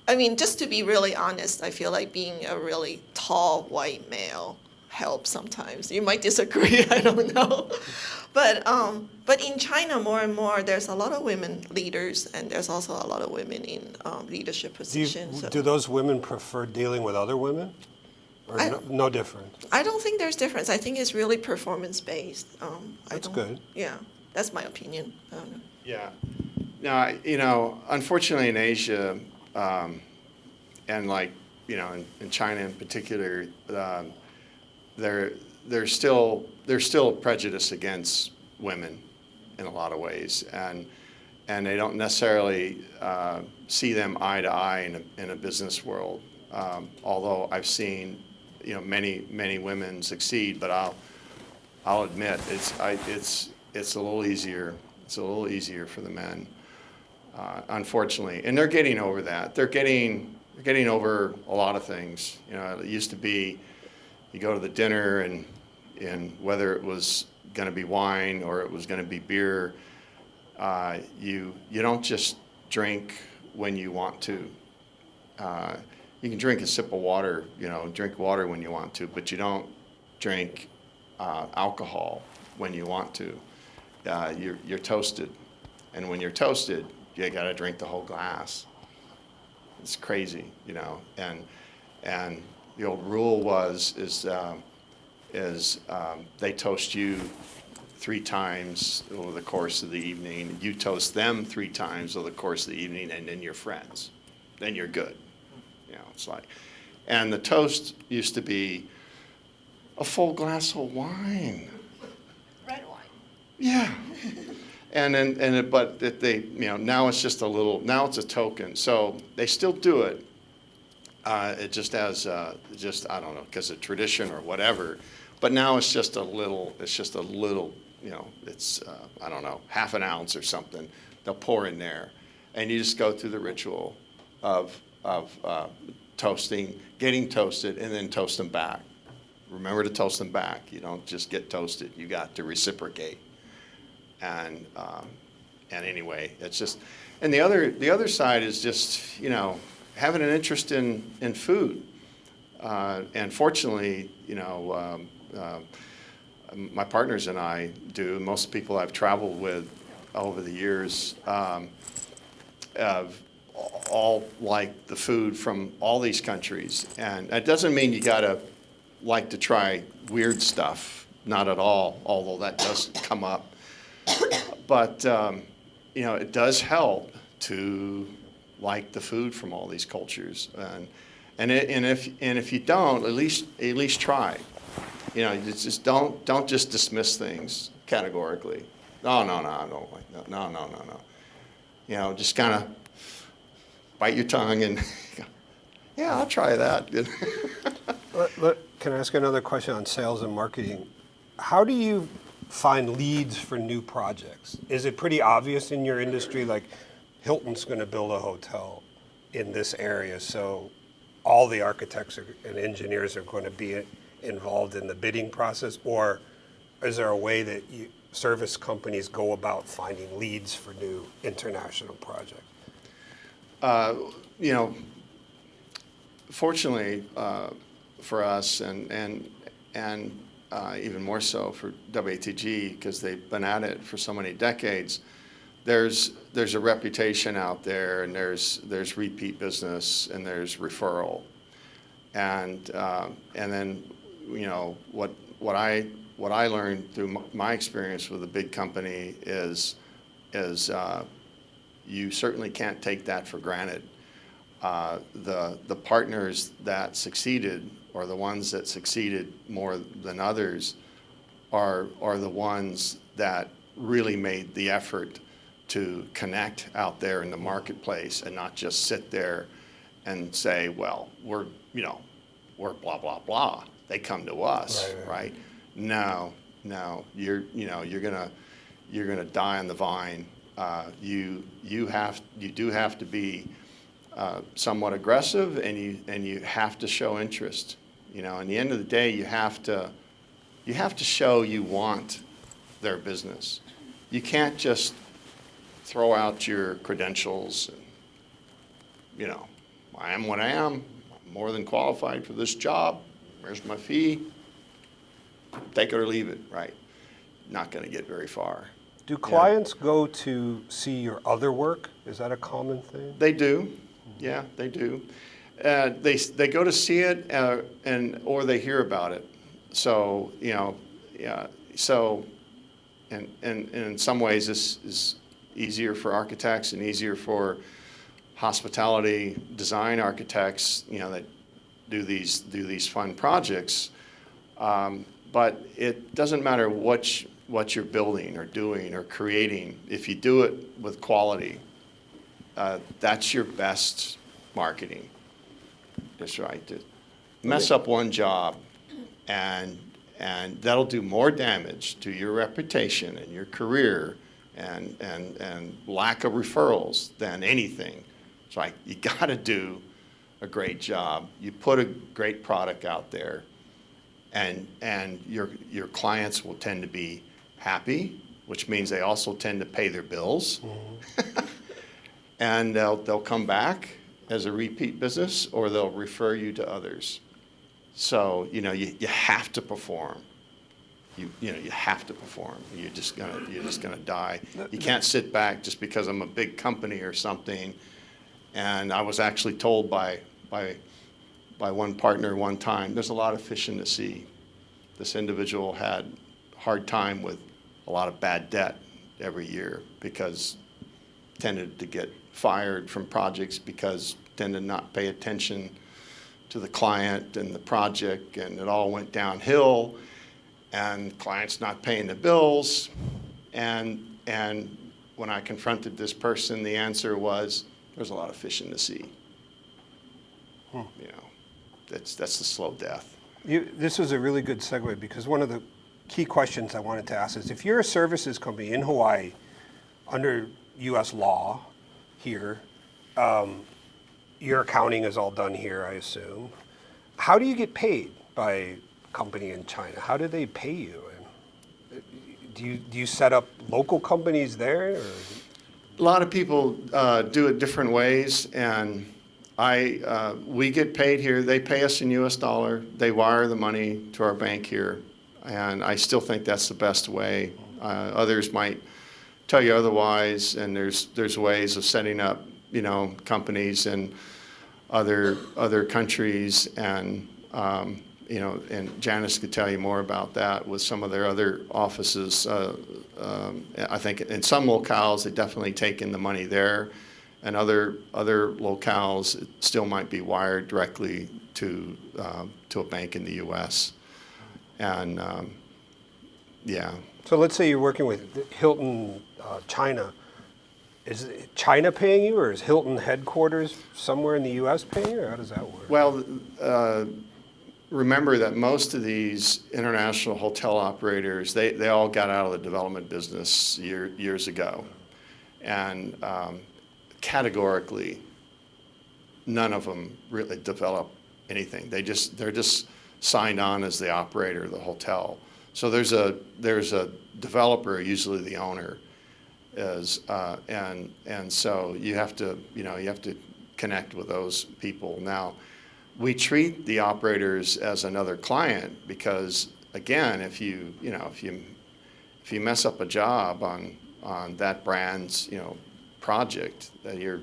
I mean, just to be really honest, I feel like being a really tall white male helps sometimes. You might disagree, I don't know. But in China, more and more, there's a lot of women leaders, and there's also a lot of women in leadership positions. Do those women prefer dealing with other women? Or no different? I don't think there's difference. I think it's really performance-based. That's good. Yeah, that's my opinion. I don't know. Yeah. Now, unfortunately in Asia, and like, in China in particular, there's still prejudice against women in a lot of ways, and they don't necessarily see them eye to eye in a business world. Although I've seen, many women succeed, but I'll admit it's a little easier. It's a little easier for the men, unfortunately, and they're getting over that. They're getting over a lot of things. It used to be you go to the dinner and whether it was going to be wine or it was going to be beer, you don't just drink when you want to. You can drink a sip of water, drink water when you want to, but you don't drink alcohol when you want to. You're toasted, and when you're toasted, you got to drink the whole glass. It's crazy, and the old rule is they toast you 3 times over the course of the evening. You toast them 3 times over the course of the evening, and then you're friends. Then you're good. It's like, and the toast used to be a full glass of wine. Red wine. Yeah. But now it's just now it's a token. So they still do it. It just has, I don't know, because of tradition or whatever. But now it's just a little, it's, I don't know, half an ounce or something. They'll pour in there. And you just go through the ritual of toasting, getting toasted, and then toast them back. Remember to toast them back. You don't just get toasted. You got to reciprocate. And anyway, it's just, and the other side is just, having an interest in food. And fortunately, my partners and I do. Most people I've traveled with over the years all like the food from all these countries. And that doesn't mean you gotta like to try weird stuff, not at all, although that does come up. But, it does help to like the food from all these cultures. And if you don't, at least try. Just don't just dismiss things categorically. No, I don't like that. No. Just kind of bite your tongue and go, yeah, I'll try that. Can I ask another question on sales and marketing? How do you find leads for new projects? Is it pretty obvious in your industry, like Hilton's going to build a hotel in this area, so all the architects and engineers are going to be involved in the bidding process? Or is there a way that service companies go about finding leads for new international projects? Fortunately for us, and even more so for WATG, because they've been at it for so many decades, there's a reputation out there, and there's repeat business, and there's referral, and then what I learned through my experience with a big company is you certainly can't take that for granted. The partners that succeeded, or the ones that succeeded more than others, are the ones that really made the effort to connect out there in the marketplace and not just sit there and say, well, we're blah, blah, blah. they come to us, Right. right? No, you're gonna die on the vine. You do have to be somewhat aggressive, and you have to show interest. In the end of the day, you have to show you want their business. You can't just throw out your credentials and, I am what I am. I'm more than qualified for this job. Where's my fee? Take it or leave it, right? Not going to get very far. Do clients go to see your other work? Is that a common thing? They do. Yeah, they do. They go to see it, or they hear about it. So, yeah. So, and in some ways, this is easier for architects and easier for hospitality design architects, that do these fun projects. But it doesn't matter what you're building or doing or creating. If you do it with quality, that's your best marketing. That's right. To mess up one job, and that'll do more damage to your reputation and your career and lack of referrals than anything. It's like, you got to do a great job. You put a great product out there, and your clients will tend to be happy, which means they also tend to pay their bills. Mm-hmm. And they'll come back as a repeat business, or they'll refer you to others. So, you have to perform. You have to perform. You're just gonna die. You can't sit back just because I'm a big company or something. And I was actually told by one partner one time, there's a lot of fish in the sea. This individual had a hard time with a lot of bad debt every year, because tended to get fired from projects because tended not pay attention to the client and the project, and it all went downhill, and clients not paying the bills. And when I confronted this person, the answer was, there's a lot of fish in the sea. That's the slow death. This was a really good segue, because one of the key questions I wanted to ask is, if you're a services company in Hawaii under U.S. law here, your accounting is all done here, I assume. How do you get paid by a company in China? How do they pay you? And do you set up local companies there? Or? A lot of people do it different ways, and we get paid here. They pay us in U.S. dollar. They wire the money to our bank here, and I still think that's the best way. Others might tell you otherwise, and there's ways of setting up, companies in other countries, and and Janice could tell you more about that with some of their other offices. I think in some locales, they definitely take in the money there, and other locales, it still might be wired directly to a bank in the U.S. And yeah. So let's say you're working with Hilton China. Is China paying you, or is Hilton headquarters somewhere in the U.S. paying you, or how does that work? Well, remember that most of these international hotel operators, they all got out of the development business years ago. And categorically, none of them really develop anything. They're just signed on as the operator of the hotel. So there's a developer, usually the owner, and so you have to connect with those people. Now, we treat the operators as another client, because again, if you mess up a job on that brand's project, that you're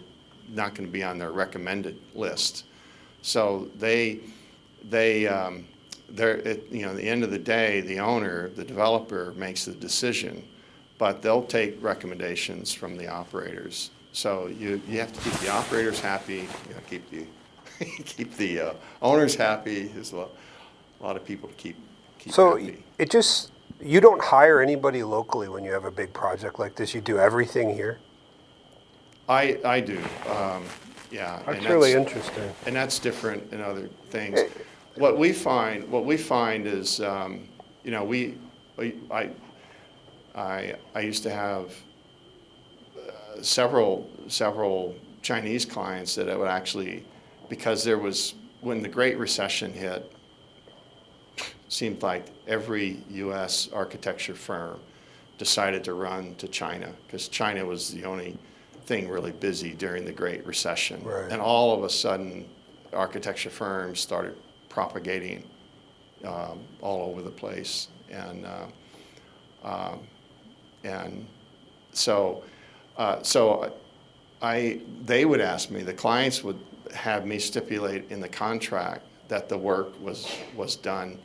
not going to be on their recommended list. So they're at the end of the day, the owner, the developer, makes the decision, but they'll take recommendations from the operators. So you have to keep the operators happy, keep the owners happy. There's a lot of people to keep So happy. you don't hire anybody locally when you have a big project like this. You do everything here. I do, yeah. That's really interesting. And that's different in other things. what we find is, you know, I used to have several Chinese clients that I would actually, because there was, when the Great Recession hit, seemed like every U.S. architecture firm decided to run to China, because China was the only thing really busy during the Great Recession. Right. And all of a sudden, architecture firms started propagating all over the place. And so they would ask me, the clients would have me stipulate in the contract that the work was done,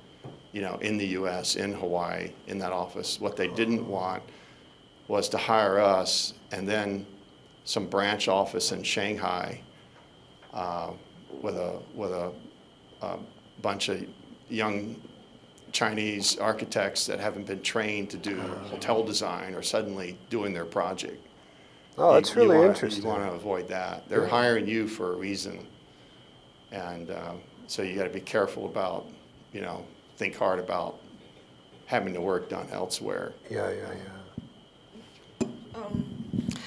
you know, in the U.S., in Hawaii, in that office. What they didn't want was to hire us and then some branch office in Shanghai with a bunch of young Chinese architects that haven't been trained to do hotel design or suddenly doing their project. Oh, that's really interesting. You want to avoid that. They're hiring you for a reason. And so you got to be careful about, you know, think hard about having the work done elsewhere. Yeah.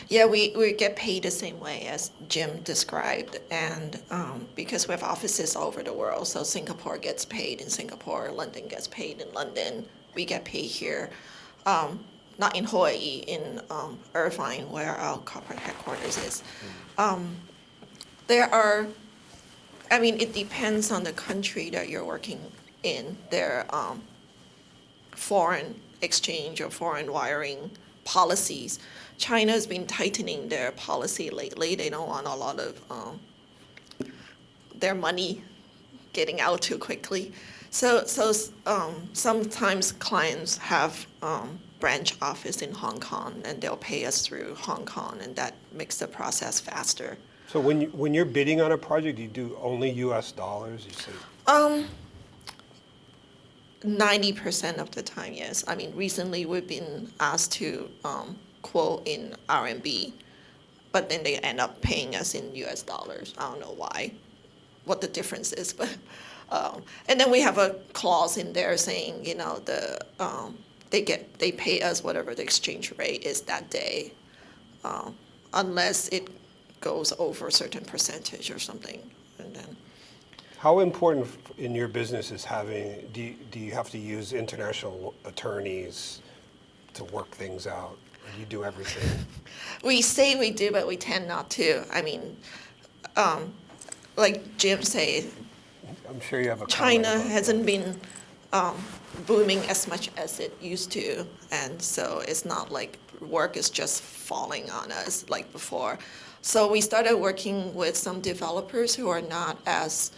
Yeah, we get paid the same way as Jim described, and because we have offices all over the world, so Singapore gets paid in Singapore, London gets paid in London, we get paid here. Not in Hawaii, in Irvine, where our corporate headquarters is. There are, I mean, it depends on the country that you're working in. There are foreign exchange or foreign wiring policies. China's been tightening their policy lately. They don't want a lot of their money getting out too quickly. So sometimes clients have branch office in Hong Kong, and they'll pay us through Hong Kong, and that makes the process faster. So when you're bidding on a project, you do only U.S. dollars, you say? 90% of the time, yes. I mean, recently we've been asked to quote in RMB, but then they end up paying us in US dollars. I don't know why, what the difference is, but and then we have a clause in there saying, you know, they pay us whatever the exchange rate is that day, unless it goes over a certain percentage or something, and then. How important in your business is having, do you have to use international attorneys to work things out? Or do you do everything? We say we do, but we tend not to. I mean, like Jim said, I'm sure you have a China comment about hasn't that. been booming as much as it used to, and so it's not like work is just falling on us like before. So we started working with some developers who are not as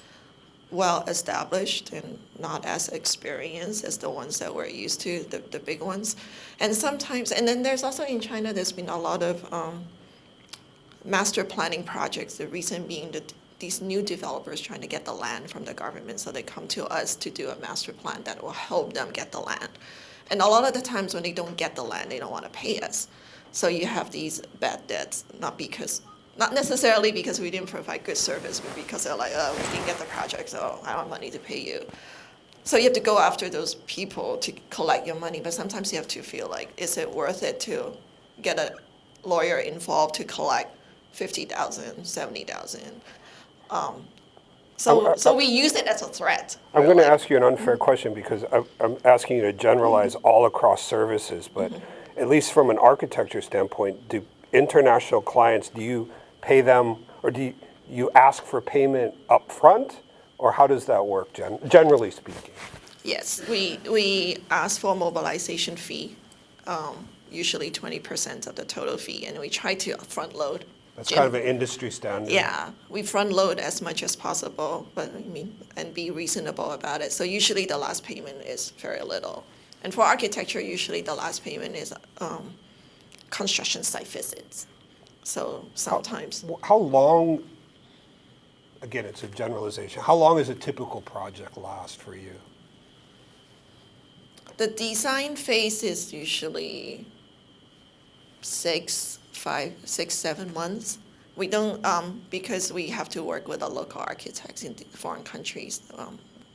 well established and not as experienced as the ones that we're used to, the big ones. And sometimes, and then there's also in China, there's been a lot of master planning projects, the reason being that these new developers trying to get the land from the government, so they come to us to do a master plan that will help them get the land. And a lot of the times when they don't get the land, they don't want to pay us. So you have these bad debts, not necessarily because we didn't provide good service, but because they're like, oh, we didn't get the project, so I don't have money to pay you. So you have to go after those people to collect your money, but sometimes you have to feel like, is it worth it to get a lawyer involved to collect $50,000, $70,000? So we use it as a threat. I'm going to ask you an unfair question because I'm asking you to generalize all across services, but at least from an architecture standpoint, do international clients, do you pay them, or do you ask for payment up front, or how does that work, generally speaking? Yes, we ask for a mobilization fee, usually 20% of the total fee, and we try to front load. That's kind of an industry standard. Yeah, we front load as much as possible, but I mean, and be reasonable about it. So usually the last payment is very little. And for architecture, usually the last payment is construction site visits. So sometimes. How long, again, it's a generalization, how long does a typical project last for you? The design phase is usually 6, 7 months. We don't, because we have to work with the local architects in foreign countries,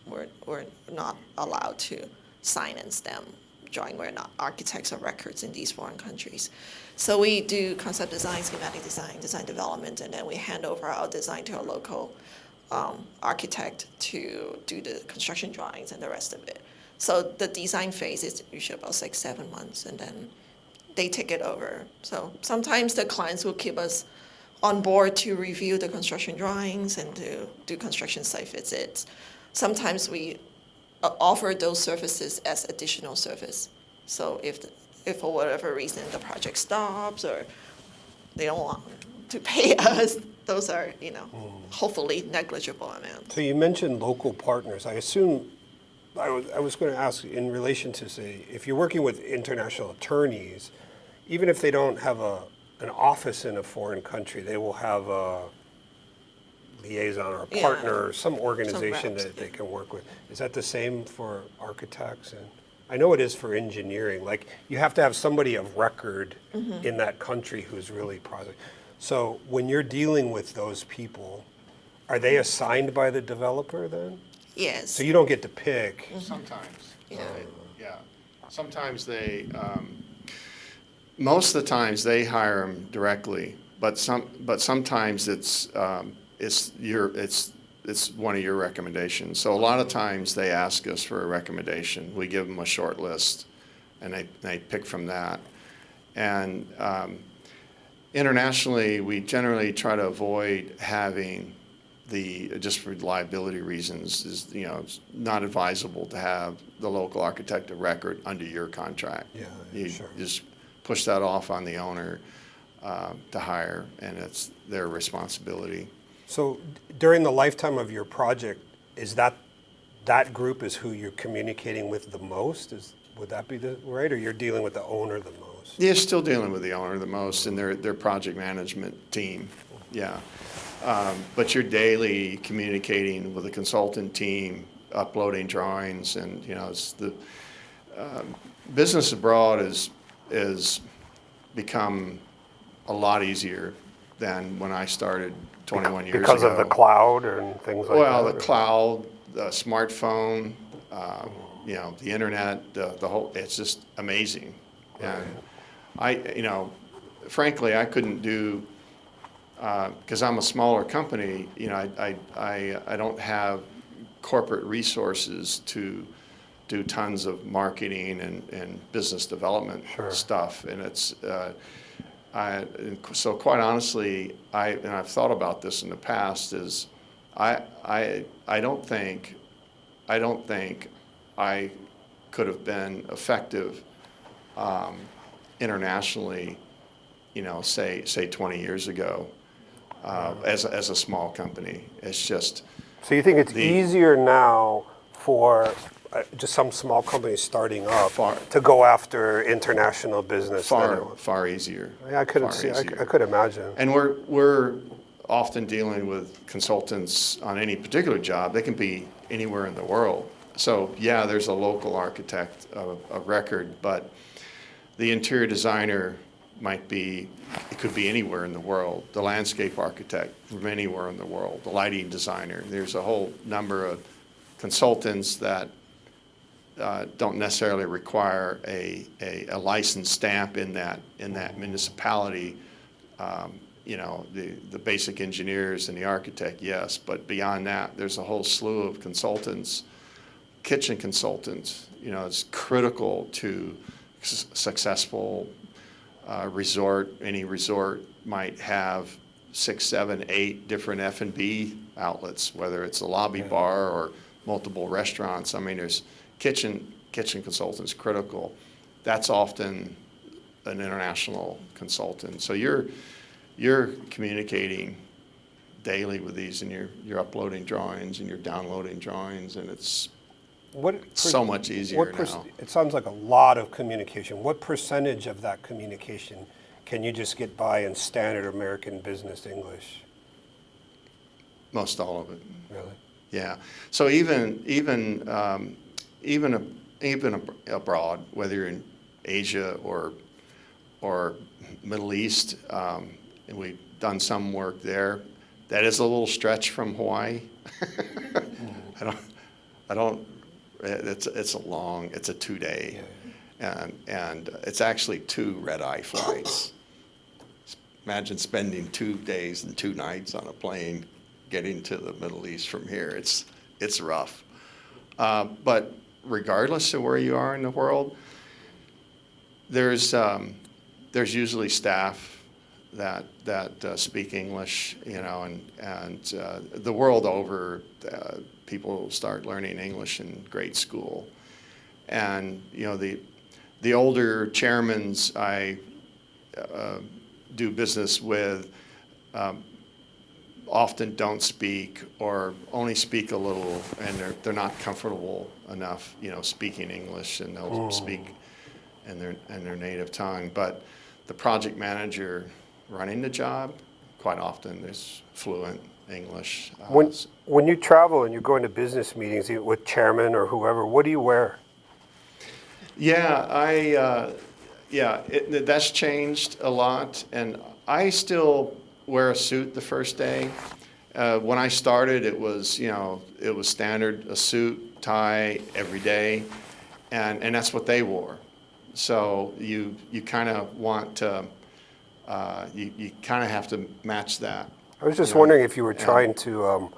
we're not allowed to sign and stamp drawing. We're not architects of records in these foreign countries. So we do concept design, schematic design, design development, and then we hand over our design to a local architect to do the construction drawings and the rest of it. So the design phase is usually about 6-7 months, and then they take it over. So sometimes the clients will keep us on board to review the construction drawings and to do construction site visits. Sometimes we offer those services as additional service. So if for whatever reason the project stops or they don't want to pay us, those are, hopefully negligible amounts. So you mentioned local partners. I assume, I was going to ask in relation to, say, if you're working with international attorneys, even if they don't have an office in a foreign country, they will have a liaison or a partner or some organization reps, that they can work with. Is that the same for architects? And I know it is for engineering. Like, you have to have somebody of record in that country who's really project. So when you're dealing with those people, are they assigned by the developer then? Yes. So you don't get to pick. Sometimes. Yeah. Yeah. Sometimes most of the times they hire them directly, but sometimes it's one of your recommendations. So a lot of times they ask us for a recommendation. We give them a short list, and they pick from that. And internationally, we generally try to avoid having just for liability reasons, it's not advisable to have the local architect of record under your contract. Yeah, You sure. just push that off on the owner to hire, and it's their responsibility. So during the lifetime of your project, is that group is who you're communicating with the most? Would that be right, or you're dealing with the owner the most? You're still dealing with the owner the most and their project management team, yeah. But you're daily communicating with the consultant team, uploading drawings, and it's the business abroad is become a lot easier than when I started 21 years ago. Because of the cloud and things like that? Well, the cloud, the smartphone, the internet, the whole, it's just amazing. And frankly, I couldn't do, because I'm a smaller company, I don't have corporate resources to do tons of marketing and business development stuff. And it's, so quite honestly, and I've thought about this in the past, is I don't think I could have been effective internationally, say 20 years ago, as a small company. It's just. So you think it's easier now for just some small companies starting up to go after international business? Far easier. Yeah, I could imagine. And we're often dealing with consultants on any particular job. They can be anywhere in the world. So yeah, there's a local architect of record, but the interior designer it could be anywhere in the world. The landscape architect from anywhere in the world. The lighting designer. There's a whole number of consultants that don't necessarily require a license stamp in that municipality. The basic engineers and the architect, yes, but beyond that, there's a whole slew of consultants, kitchen consultants. It's critical to successful resort. Any resort might have 6, 7, 8 different F&B outlets, whether it's a lobby bar or multiple restaurants. I mean, there's kitchen consultants critical. That's often an international consultant. So you're communicating daily with these, and you're uploading drawings and you're downloading drawings, and it's so much easier now. It sounds like a lot of communication. What percentage of that communication can you just get by in standard American business English? Most all of it. Really? Yeah. So even abroad, whether you're in Asia or Middle East, and we've done some work there. That is a little stretch from Hawaii. I don't, it's a 2-day, and it's actually 2 red-eye flights. Imagine spending 2 days and 2 nights on a plane getting to the Middle East from here. It's rough. But regardless of where you are in the world, there's usually staff that speak English, you know, and the world over, people start learning English in grade school. And, you know, the older chairmans I do business with often don't speak or only speak a little, and they're not comfortable enough, you know, speaking English, and they'll speak in their native tongue. But the project manager running the job quite often is fluent English. When you travel and you're going to business meetings with chairman or whoever, what do you wear? Yeah, that's changed a lot, and I still wear a suit the first day. When I started, it was standard, a suit, tie every day, and that's what they wore. So you kind of want to, you kind of have to match that. I was just wondering if you were trying to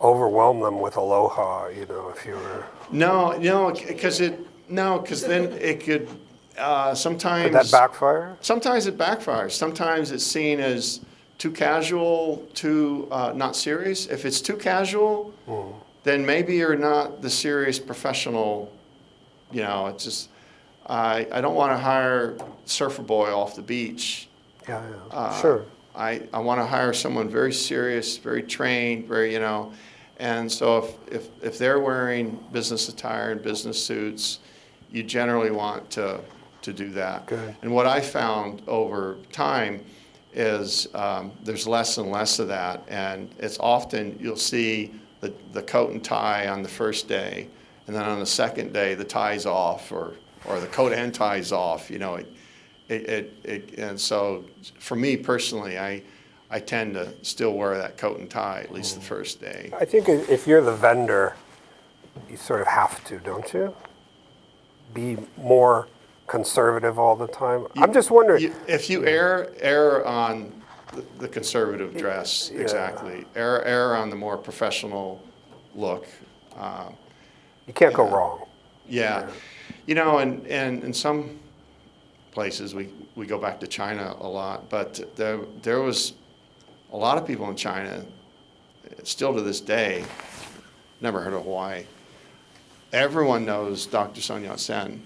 overwhelm them with aloha, you know, if you were. No, because then it could sometimes. Could that backfire? Sometimes it backfires. Sometimes it's seen as too casual, too not serious. If it's too casual, then maybe you're not the serious professional. You know, it's just I don't want to hire surfer boy off the beach. Yeah. Sure. I want to hire someone very serious, very trained, very, you know. And so if they're wearing business attire and business suits, you generally want to do that. Good. And what I found over time is there's less and less of that, and it's often you'll see the coat and tie on the first day, and then on the second day the tie's off, or the coat and tie's off. You know, and so for me personally, I tend to still wear that coat and tie at least the first day. I think if you're the vendor, you sort of have to, don't you? Be more conservative all the time. I'm just wondering. If you err on the conservative dress, exactly. Err on the more professional look. You can't go wrong. Yeah. You know, and in some places, we go back to China a lot, but there was a lot of people in China, still to this day, never heard of Hawaii. Everyone knows Dr. Sun Yat-sen,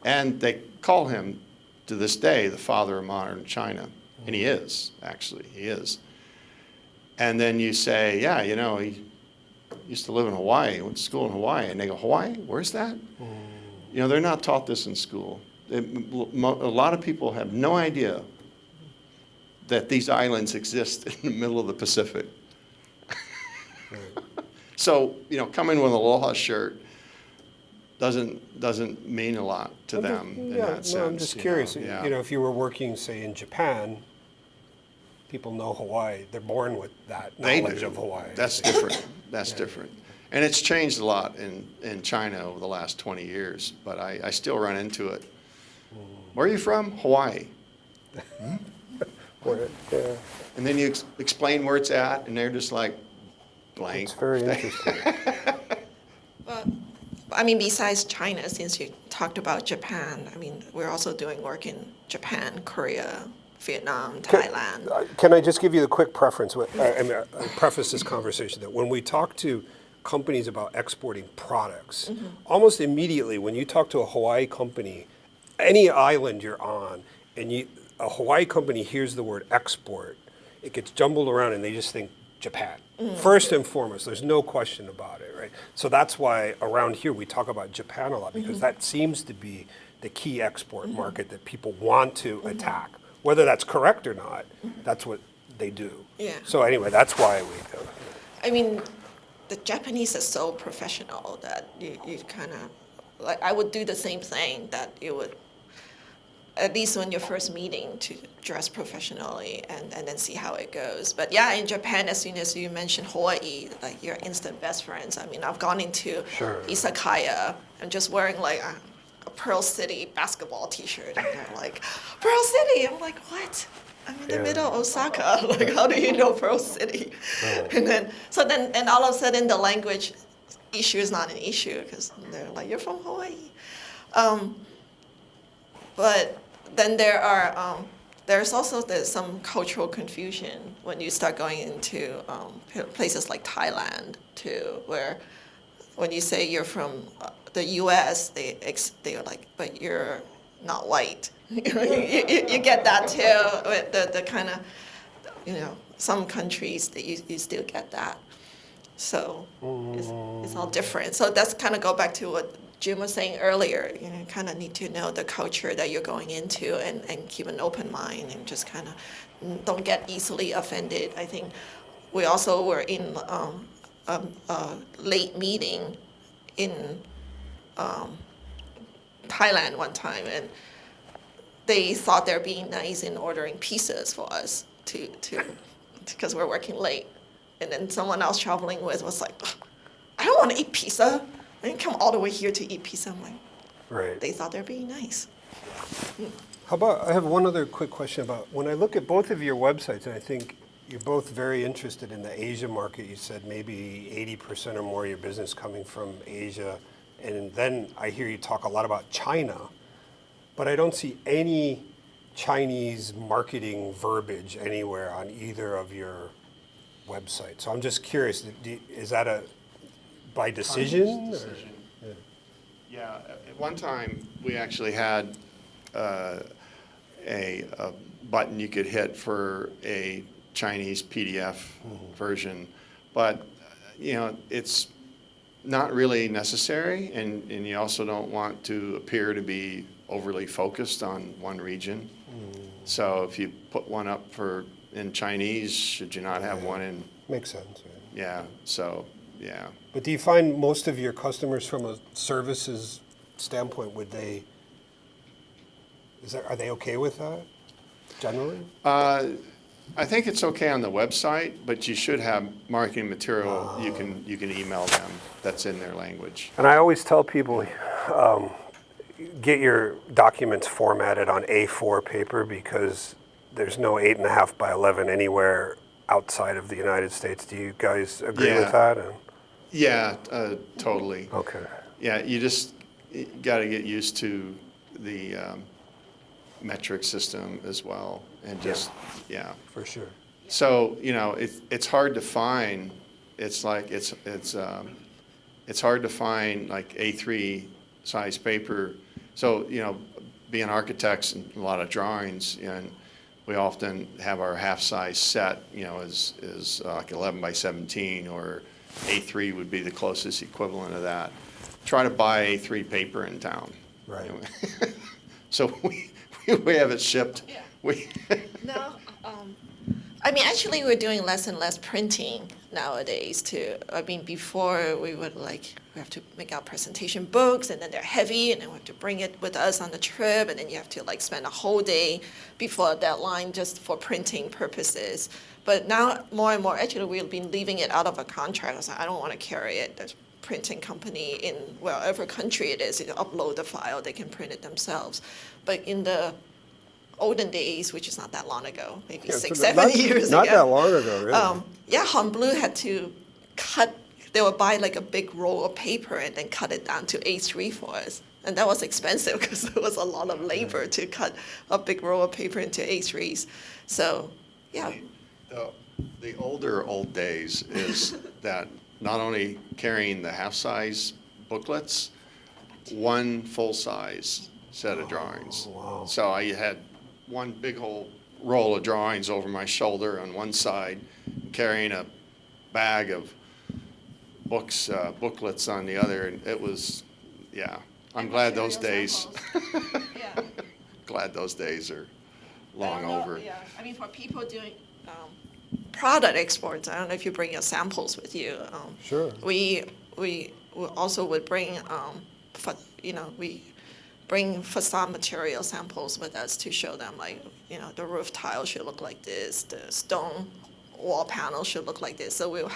and they call him, to this day, the father of modern China. And he is, actually, he is. And then you say, yeah, you know, he used to live in Hawaii, went to school in Hawaii, and they go, Hawaii, where's that? You know, they're not taught this in school. A lot of people have no idea that these islands exist in the middle of the Pacific. So, you know, coming with an aloha shirt doesn't mean a lot to them in that sense. I'm just curious. You know? You know, if you were working, say, in Japan, people know Hawaii. They're born with that knowledge of Hawaii. That's different. That's different. And it's changed a lot in China over the last 20 years, but I still run into it. Where are you from? Hawaii. Yeah. And then you explain where it's at, and they're just like blank. It's very interesting. Well, I mean, besides China, since you talked about Japan, I mean, we're also doing work in Japan, Korea, Vietnam, Thailand. Can I just give you the quick preference? I preface this conversation that when we talk to companies about exporting products, almost immediately when you talk to a Hawaii company, any island you're on, and a Hawaii company hears the word export, it gets jumbled around and they just think Japan. First and foremost, there's no question about it, right? So that's why around here we talk about Japan a lot, because that seems to be the key export market that people want to attack. Whether that's correct or not, that's what they do. Yeah. So anyway, that's why we do. I mean, the Japanese are so professional that you kind of, like, I would do the same thing that you would. at least when your first meeting, to dress professionally and then see how it goes. But yeah, in Japan, as soon as you mentioned Hawaii, like you're instant best friends. I mean, I've gone into Sure. izakaya and just wearing like a Pearl City basketball T-shirt, and they're like, Pearl City. I'm like, what? I'm in the Yeah. middle of Osaka. Like, how do you know Pearl City? And then all of a sudden the language issue is not an issue because they're like, you're from Hawaii. But then there's also some cultural confusion when you start going into places like Thailand too, where when you say you're from the U.S., they're like, but you're not white. You get that too, with the kind of, some countries that you still get that. So it's all different. So that's kind of go back to what Jim was saying earlier. You kind of need to know the culture that you're going into and keep an open mind and just kind of don't get easily offended. I think we also were in a late meeting in Thailand one time, and they thought they're being nice in ordering pizzas for us because we're working late. And then someone else traveling with was like, I don't want to eat pizza. I didn't come all the way here to eat pizza. I'm like, Right. they thought they're being nice. How about, I have one other quick question about, when I look at both of your websites, and I think you're both very interested in the Asia market. You said maybe 80% or more of your business coming from Asia. And then I hear you talk a lot about China, but I don't see any Chinese marketing verbiage anywhere on either of your websites. So I'm just curious, is that by decision? Conscious decision. Yeah, at one time, we actually had a button you could hit for a Chinese PDF version, but it's not really necessary, and you also don't want to appear to be overly focused on one region. So if you put one up in Chinese, should you not have one in? Makes sense. Right? Yeah, so, yeah. But do you find most of your customers from a services standpoint, are they okay with that, generally? I think it's okay on the website, but you should have marketing material you can email them that's in their language. And I always tell people, get your documents formatted on A4 paper because there's no 8.5 by 11 anywhere outside of the United States. Do you guys agree with that? Yeah, totally. Okay. Yeah, you just got to get used to the metric system as well, and just For sure. So it's hard to find. It's like it's hard to find like A3 size paper. So being architects and a lot of drawings, and we often have our half size set. Is like 11 by 17, or A3 would be the closest equivalent of that. Try to buy A3 paper in town. Right. So we have it shipped. Yeah. No, I mean, actually, we're doing less and less printing nowadays too. I mean, before we have to make our presentation books, and then they're heavy, and then we have to bring it with us on the trip, and then you have to spend a whole day before a deadline just for printing purposes. But now, more and more, actually, we've been leaving it out of a contract. So I don't want to carry it. There's a printing company in wherever country it is. You upload the file, they can print it themselves. But in the olden days, which is not that long ago, maybe 6-7 years ago. Not that long ago, really. Honblue had to cut, they would buy a big roll of paper and then cut it down to A3 for us. And that was expensive because it was a lot of labor to cut a big roll of paper into A3s. So, yeah. The older old days is that not only carrying the half-size booklets, one full-size set of drawings. Wow. So I had one big whole roll of drawings over my shoulder on one side, carrying a bag of booklets on the other, and it was, I'm glad those days. Yeah. Glad those days are long over. Yeah, I mean, for people doing product exports, I don't know if you bring your samples with you. Sure. We also would bring, we bring facade material samples with us to show them, like, the roof tile should look like this, the stone wall panel should look like this. So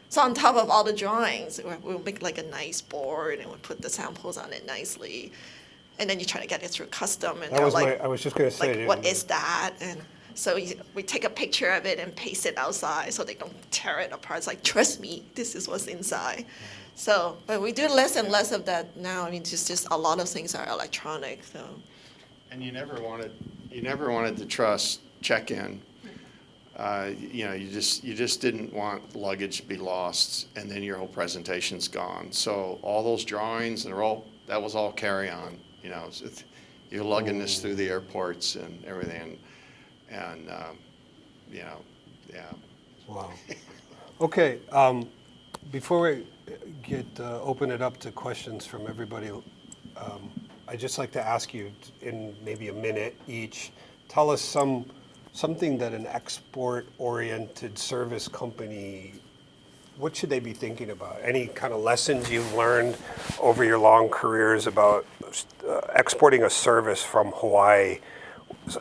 so on top of all the drawings, we'll make like a nice board and we'll put the samples on it nicely. And then you try to get it through custom, and they're like, I was just going to say, like, what is that? And so we take a picture of it and paste it outside so they don't tear it apart. It's like, trust me, this is what's inside. So, but we do less and less of that now. I mean, just a lot of things are electronic. So, And you never wanted to trust check-in. You just didn't want luggage to be lost, and then your whole presentation's gone. So all those drawings that was all carry-on. You're lugging this through the airports and everything, and yeah. wow. Okay, before we open it up to questions from everybody, I'd just like to ask you in maybe a minute each, tell us something that an export-oriented service company, what should they be thinking about? Any kind of lessons you've learned over your long careers about exporting a service from Hawaii?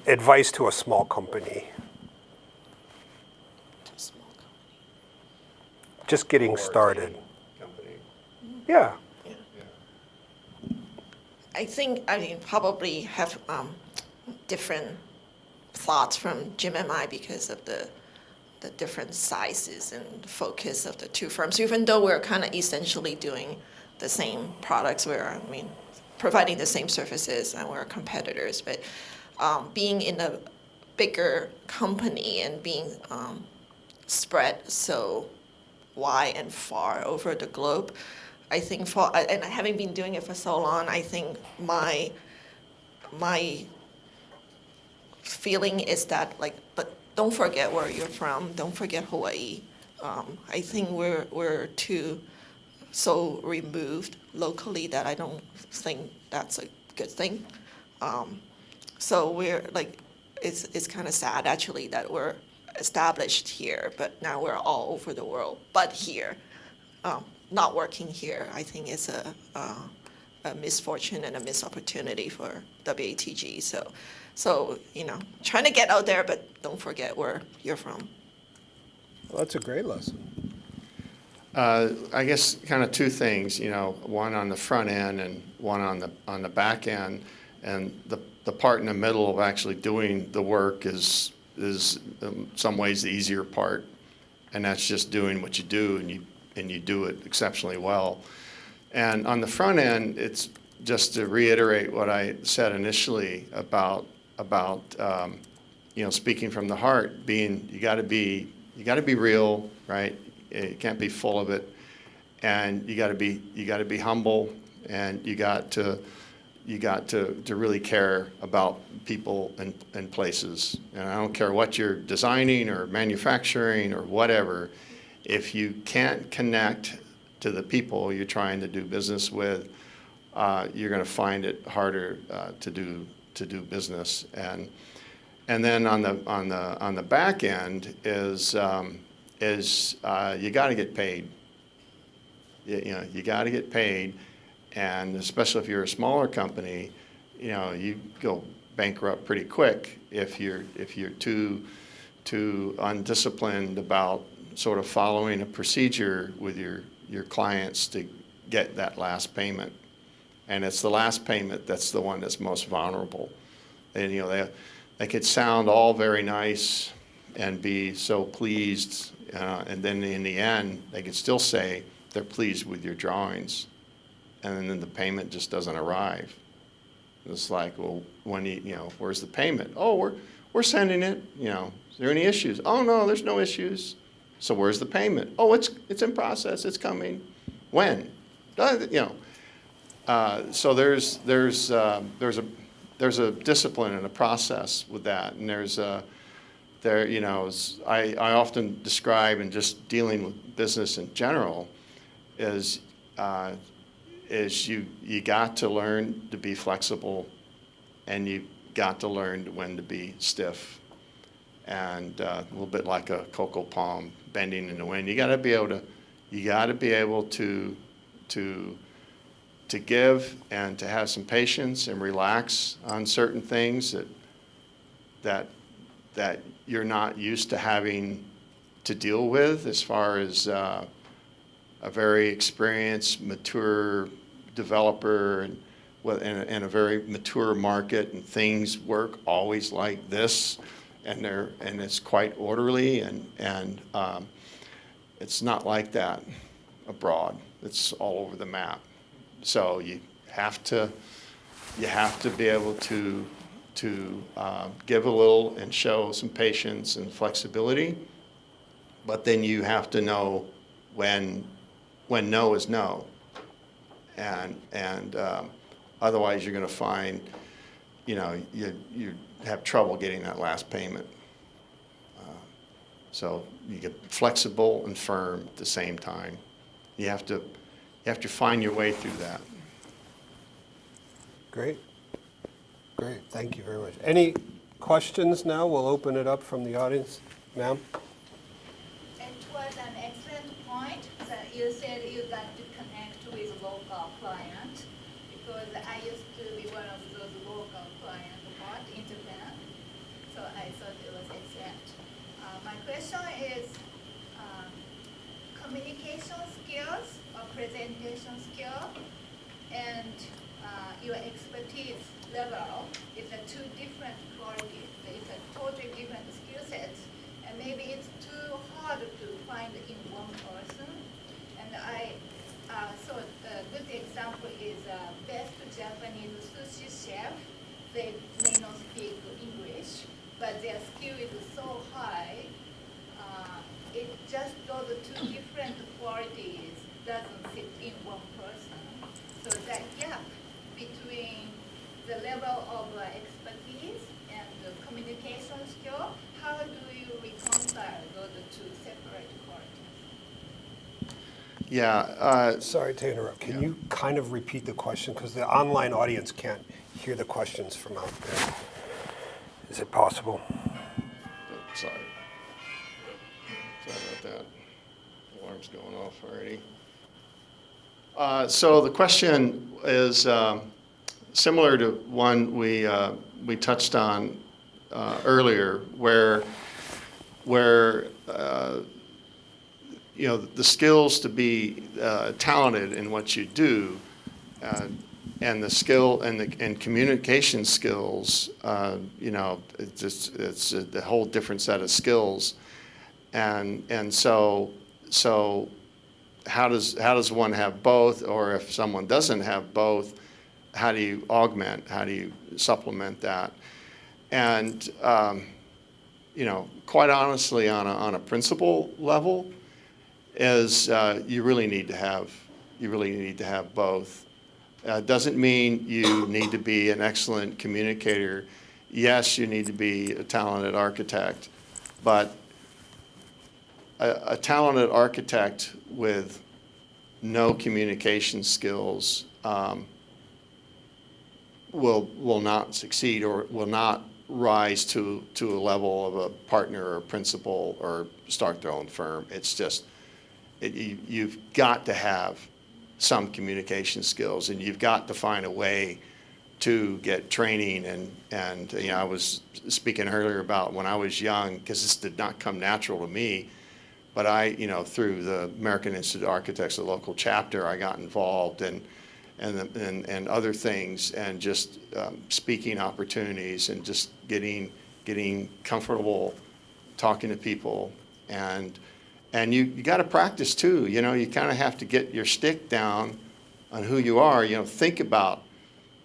Advice to a small company. Just getting started. Company. Yeah. I mean, probably have different thoughts from Jim and I because of the different sizes and focus of the two firms. Even though we're kind of essentially doing the same products, providing the same services, and we're competitors. But being in a bigger company and being spread so wide and far over the globe, I think and having been doing it for so long, I think my feeling is that, like, but don't forget where you're from. Don't forget Hawaii. I think we're too so removed locally that I don't think that's a good thing. So we're like, it's kind of sad actually that we're established here, but now we're all over the world. But here, not working here, I think is a misfortune and a missed opportunity for WATG. So trying to get out there, but don't forget where you're from. Well, that's a great lesson. I guess kind of two things, one on the front end and one on the back end, and the part in the middle of actually doing the work is in some ways the easier part, and that's just doing what you do, and you do it exceptionally well. And on the front end, it's just to reiterate what I said initially about speaking from the heart, you got to be real, right? You can't be full of it, and you got to be humble, and you got to really care about people and places. And I don't care what you're designing or manufacturing or whatever. If you can't connect to the people you're trying to do business with, you're going to find it harder to do business. And then on the back end is you got to get paid. You got to get paid, and especially if you're a smaller company, you go bankrupt pretty quick if you're too undisciplined about sort of following a procedure with your clients to get that last payment. And it's the last payment that's the one that's most vulnerable. And they could sound all very nice and be so pleased, and then in the end they could still say they're pleased with your drawings, and then the payment just doesn't arrive. It's like, well, when where's the payment? Oh, we're sending it. Is there any issues? Oh no, there's no issues. So where's the payment? Oh, it's in process. It's coming. When? So there's a discipline and a process with that, and I often describe, and just dealing with business in general, is you got to learn to be flexible, and you got to learn when to be stiff, and a little bit like a cocoa palm bending in the wind. You got to be able to to give and to have some patience and relax on certain things that you're not used to having to deal with, as far as a very experienced, mature developer and in a very mature market, and things work always like this, and it's quite orderly, and it's not like that abroad. It's all over the map. So you have to be able to give a little and show some patience and flexibility, but then you have to know when no is no, and otherwise you're going to find, you have trouble getting that last payment. So you get flexible and firm at the same time. You have to find your way through that. Great. Great. Thank you very much. Any questions now? We'll open it up from the audience. Ma'am? It was an excellent point that you said you got to connect with local client, because I used to be one of those local clients in Japan. So I thought it was excellent. My question is communication skills or presentation skill and your expertise level is a two different qualities. It's a totally different skill sets, and maybe it's too hard to find in one person. And I thought a good example is best Japanese sushi chef. They may not speak English, but their skill is so high. It just those two different qualities doesn't fit in one person. So that gap between the level of expertise and the communication skill, how do you reconcile those two separate qualities? Yeah. Sorry to interrupt. Can you kind of repeat the question? Because the online audience can't hear the questions from out there. Is it possible? Sorry about that. Alarm's going off already. So the question is similar to one we touched on earlier, where the skills to be talented in what you do, and the skill and communication skills, it's a whole different set of skills, and so how does one have both, or if someone doesn't have both, how do you augment, how do you supplement that? And quite honestly, on a principal level, is you really need to have both. Doesn't mean you need to be an excellent communicator. Yes, you need to be a talented architect, but a talented architect with no communication skills will not succeed, or will not rise to a level of a partner or principal or start their own firm. It's just, you've got to have some communication skills, and you've got to find a way to get training. And I was speaking earlier about when I was young, because this did not come natural to me, but I, through the American Institute of Architects, the local chapter, I got involved and other things, and just speaking opportunities, and just getting comfortable talking to people, and you got to practice too. You kind of have to get your stick down on who you are. Think about,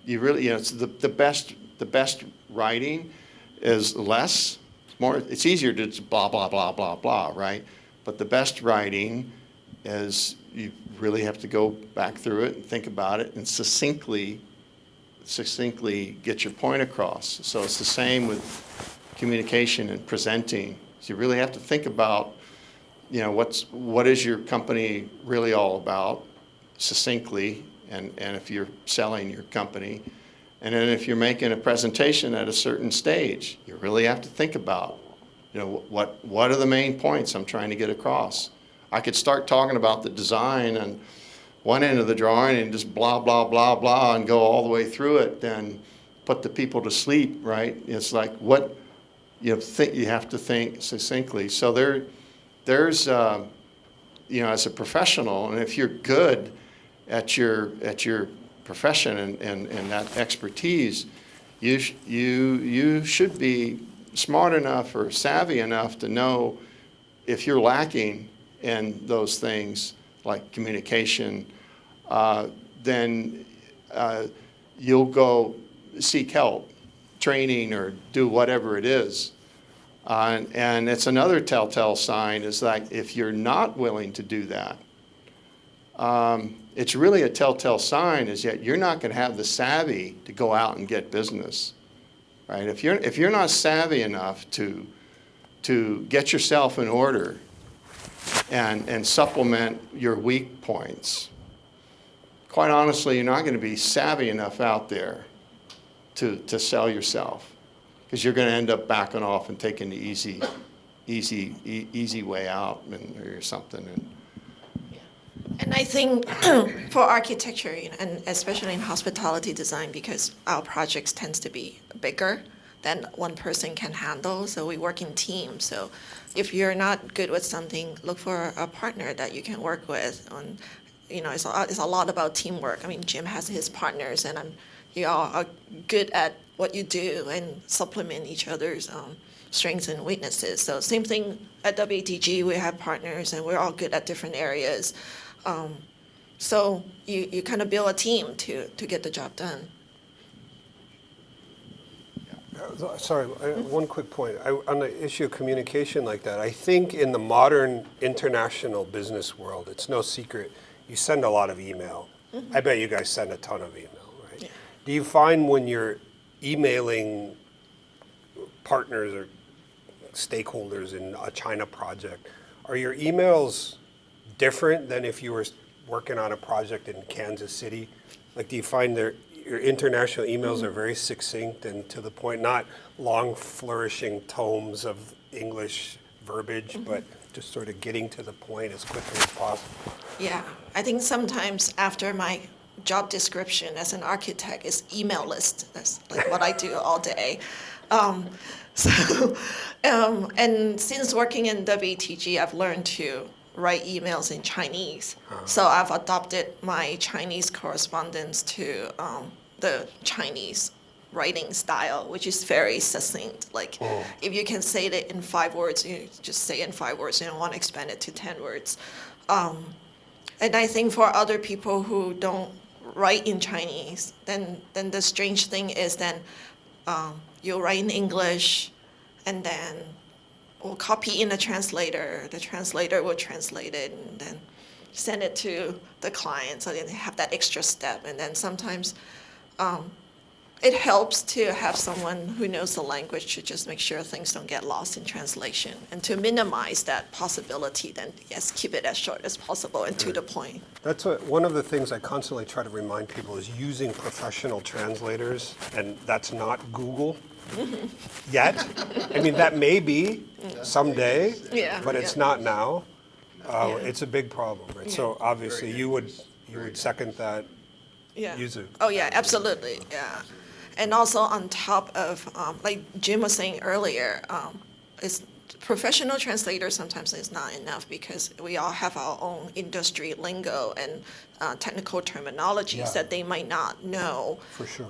you really, it's the best writing is less. It's easier to just blah blah blah blah blah, right? But the best writing is, you really have to go back through it and think about it and succinctly get your point across. So it's the same with communication and presenting. So you really have to think about, what is your company really all about, succinctly, and if you're selling your company. And then if you're making a presentation at a certain stage, you really have to think about, what are the main points I'm trying to get across. I could start talking about the design one end of the drawing and just blah, blah, blah, blah, and go all the way through it, then put the people to sleep, right? It's like what you have to think succinctly. So there's as a professional, and if you're good at your profession and that expertise, you should be smart enough or savvy enough to know if you're lacking in those things like communication, then you'll go seek help, training, or do whatever it is. And it's another telltale sign is that if you're not willing to do that, it's really a telltale sign is that you're not going to have the savvy to go out and get business, right? If you're not savvy enough to get yourself in order and supplement your weak points, quite honestly, you're not going to be savvy enough out there to sell yourself, because you're going to end up backing off and taking the easy way out or something. And I think for architecture, and especially in hospitality design, because our projects tends to be bigger than one person can handle, so we work in teams. So if you're not good with something, look for a partner that you can work with. It's a lot about teamwork. I mean, Jim has his partners, and you all are good at what you do and supplement each other's strengths and weaknesses. So same thing at WTG, we have partners, and we're all good at different areas. So you kind of build a team to get the job done. Sorry, one quick point. On the issue of communication like that, I think in the modern international business world, it's no secret, you send a lot of email. Mm-hmm. I bet you guys send a ton of email, right? Yeah. Do you find when you're emailing partners or stakeholders in a China project, are your emails different than if you were working on a project in Kansas City? Like, do you find your international emails are very succinct and to the point, not long flourishing tomes of English verbiage, but just sort of getting to the point as quickly as possible? Yeah, I think sometimes after my job description as an architect is email list. That's like what I do all day. And since working in WTG, I've learned to write emails in Chinese. So I've adopted my Chinese correspondence to the Chinese writing style, which is very succinct. Like, if you can say it in 5 words, you just say it in 5 words. You don't want to expand it to 10 words. And I think for other people who don't write in Chinese, then the strange thing is then you write in English, and then we'll copy in a translator. The translator will translate it, and then send it to the client, so they have that extra step. And then sometimes it helps to have someone who knows the language to just make sure things don't get lost in translation. And to minimize that possibility, then yes, keep it as short as possible and to the point. That's one of the things I constantly try to remind people is using professional translators, and that's not Google yet. I mean, that may be someday, but it's not now. It's a big problem, right? So obviously you would second that. Use it. Oh yeah, absolutely. Yeah. And also on top of, like Jim was saying earlier, is professional translators sometimes is not enough, because we all have our own industry lingo and technical terminologies that they might not know. For sure.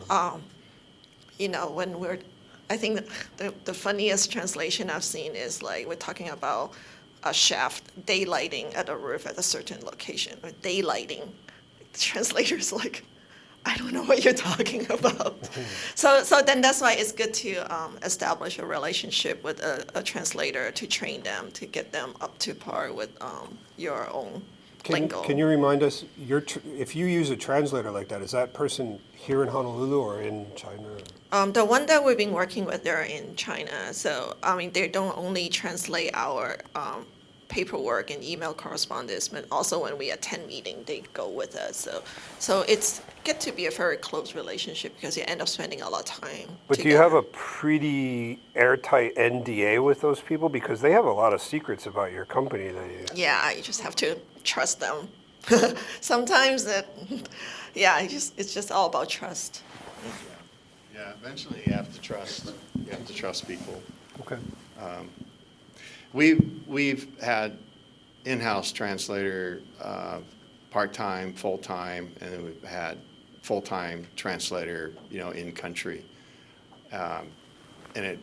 When I think the funniest translation I've seen is like we're talking about a shaft daylighting at a roof at a certain location, or daylighting. The translator's like, I don't know what you're talking about. So then that's why it's good to establish a relationship with a translator to train them, to get them up to par with your own lingo. Can you remind us, if you use a translator like that, is that person here in Honolulu or in China? The one that we've been working with, they're in China. So, I mean, they don't only translate our paperwork and email correspondence, but also when we attend meeting, they go with us. So it's get to be a very close relationship, because you end up spending a lot of time But together. do you have a pretty airtight NDA with those people? Because they have a lot of secrets about your company that you... Yeah, you just have to trust them Sometimes yeah, it's just all about trust. Yeah, eventually you have to trust. You have to trust people. Okay. We've had in-house translator, part-time, full-time, and then we've had full-time translator, in country. And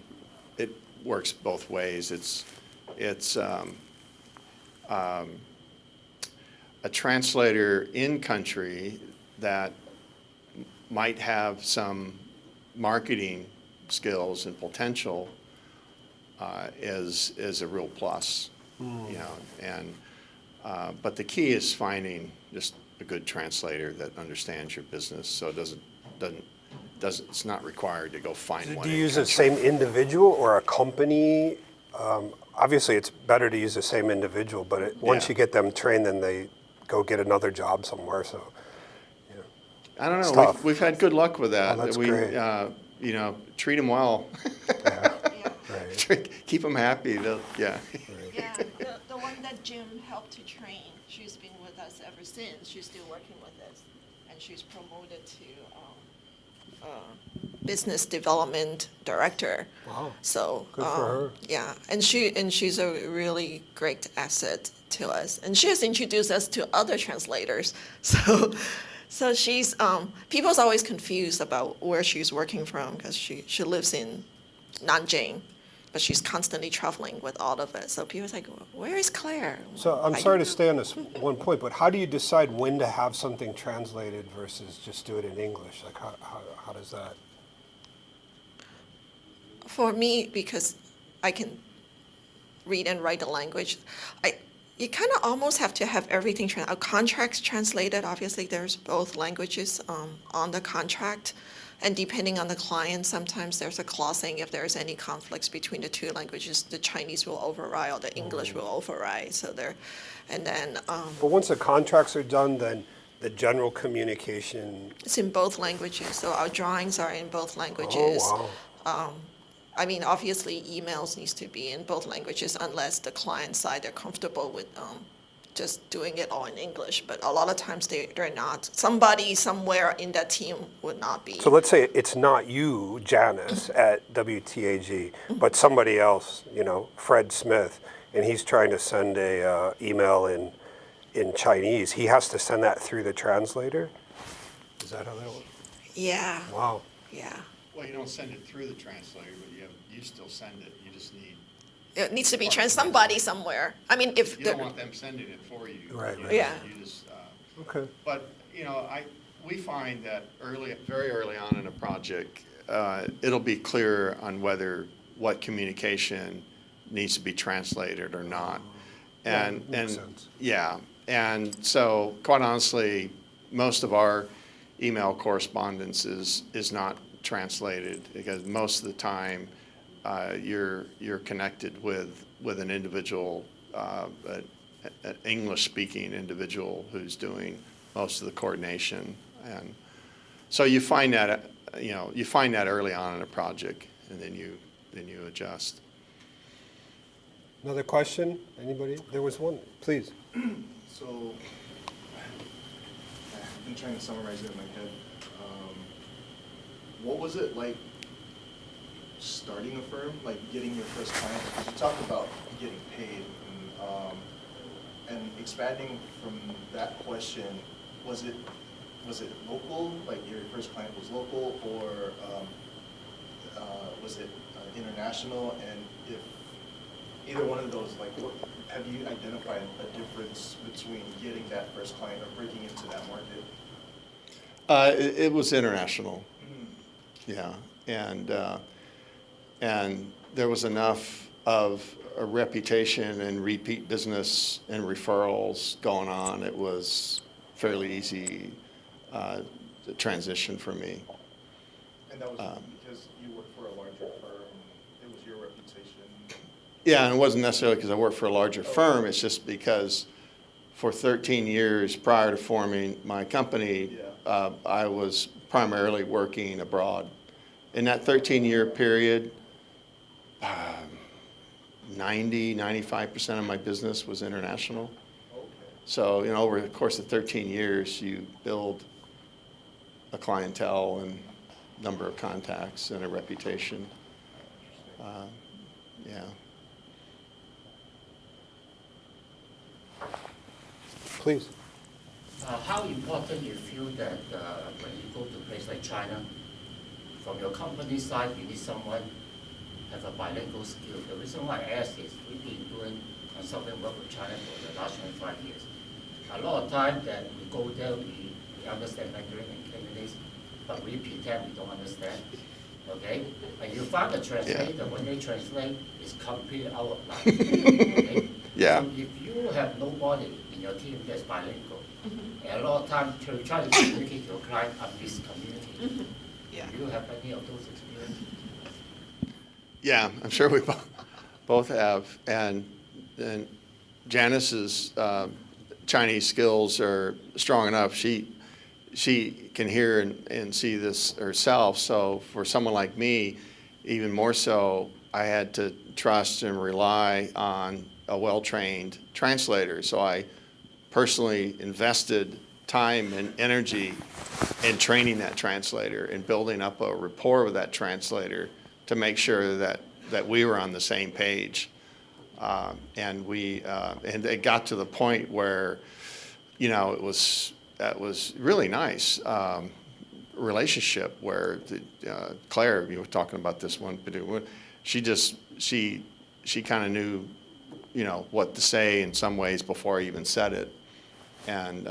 it works both ways. It's a translator in country that might have some marketing skills and potential is a real plus, and but the key is finding just a good translator that understands your business, so it doesn't it's not required to go find one. Do you use the same individual or a company? Obviously, it's better to use the same individual, but once Yeah. you get them trained, then they go get another job somewhere. So, I don't It's know. tough. We've had good luck with that. Oh, that's we, great. treat them well. Yeah. right. Keep them happy. Yeah. Yeah, the one that Jim helped to train, she's been with us ever since. She's still working with us, and she's promoted to business development director. Wow. So Good for her. yeah, and she's a really great asset to us, and she has introduced us to other translators. So she's people's always confused about where she's working from because she lives in Nanjing. But she's constantly traveling with all of it. So people's like, where is Claire? So I'm I sorry to don't stay on this one point, but how do you decide when to have something translated versus just do it in English? Like how does that? For me, because I can read and write the language, you kind of almost have to have everything, our contracts translated. Obviously, there's both languages on the contract. And depending on the client, sometimes there's a clause saying if there's any conflicts between the two languages, the Chinese will override or the English will override. So and then But once the contracts are done, then the general communication. it's in both languages. So our drawings are in both languages. Oh wow. I mean, obviously, emails needs to be in both languages unless the client side they're comfortable with just doing it all in English. But a lot of times they're not. Somebody somewhere in that team would not be. So let's say it's not you, Janice, at WTAG, but somebody else, Fred Smith, and he's trying to send a email in Chinese. He has to send that through the translator? Is that how that works? Yeah, Wow. yeah. Well, you don't send it through the translator, but you still send it. You just need. It needs to be somebody somewhere. I mean, if You don't want them sending it for you. Right, right. Yeah. You just. Okay. But we find that very early on in a project, it'll be clear on what communication needs to be translated or not, and makes sense. yeah, and so quite honestly, most of our email correspondence is not translated because most of the time you're connected with an individual, an English-speaking individual who's doing most of the coordination, and so you find that early on in a project, and then you adjust. Another question? Anybody? There was one. Please. So, I've been trying to summarize it in my head. What was it like starting a firm, like getting your first client? Because you talked about getting paid, and expanding from that question, was it local, like your first client was local, or was it international? And if either one of those, like, have you identified a difference between getting that first client or breaking into that market? It was international, yeah, and there was enough of a reputation and repeat business and referrals going on. It was fairly easy to transition for me. And that was because you worked for a larger firm, it was your reputation? Yeah, and it wasn't necessarily because I worked for a larger firm. It's just because for 13 years prior to forming my company, I was primarily working abroad. In that 13-year period, 95% of my business was international. So, over the course of 13 years, you build a clientele and number of contacts and a reputation. Yeah. Please. How important you feel that when you go to a place like China, from your company side, you need someone have a bilingual skill. The reason why I ask is we've been doing consulting work with China for the last 25 years. A lot of time that we go there, we understand Mandarin and Cantonese, but we pretend we don't understand. Okay? And you find the translator, when they translate, it's completely out of line. Okay? Yeah. So if you have nobody in your team that's bilingual, and a lot of times to try to communicate to your client are miscommunicated. Yeah. Do you have any of those experiences? Yeah, I'm sure we both have. And Janice's Chinese skills are strong enough. She can hear and see this herself. So for someone like me, even more so, I had to trust and rely on a well-trained translator. So I personally invested time and energy in training that translator and building up a rapport with that translator to make sure that we were on the same page. And it got to the point where, that was really nice relationship where Claire, you were talking about this one, she kind of knew, what to say in some ways before I even said it. And,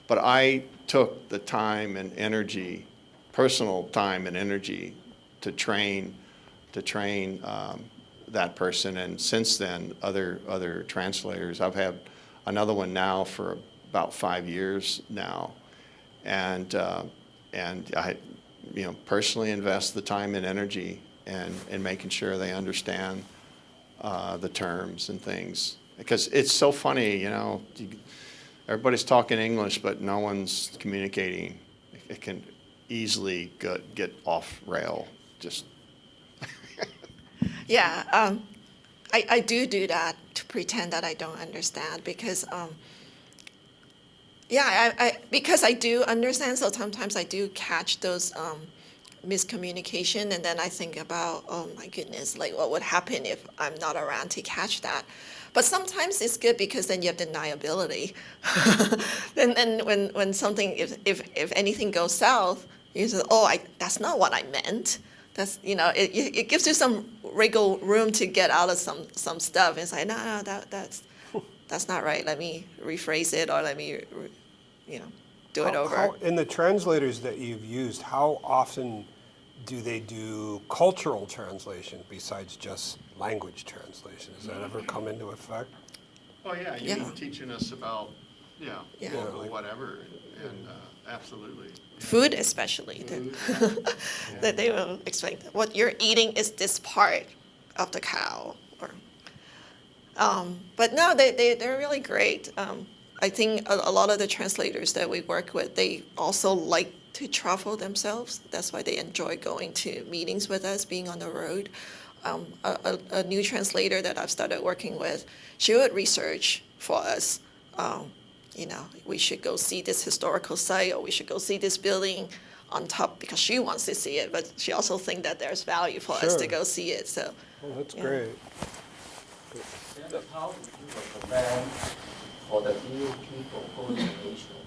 but I took the time and energy, personal time and energy to train that person. And since then, other translators, I've had another one now for about 5 years now. And I, personally invest the time and energy in making sure they understand the terms and things. Because it's so funny, everybody's talking English, but no one's communicating. It can easily get off rail. Just. Yeah, I do that to pretend that I don't understand because, because I do understand, so sometimes I do catch those miscommunication, and then I think about, oh my goodness, like what would happen if I'm not around to catch that? But sometimes it's good because then you have deniability. And when something, if anything goes south, you say, oh, that's not what I meant. That's, it gives you some wriggle room to get out of some stuff and say, no, that's not right. Let me rephrase it, or let me, do it over. In the translators that you've used, how often do they do cultural translation besides just language translation? Does that ever come into effect? Oh, yeah, you mean teaching us about, Yeah. local whatever, and absolutely. Food especially, that they will explain what you're eating is this part of the cow. But no, they're really great. I think a lot of the translators that we work with, they also like to travel themselves. That's why they enjoy going to meetings with us, being on the road. A new translator that I've started working with, she would research for us. We should go see this historical site, or we should go see this building on top, because she wants to see it, but she also thinks that there's value for us to Sure. go see it. So, Oh, that's great. Then how do you recommend for the new people going to Asia?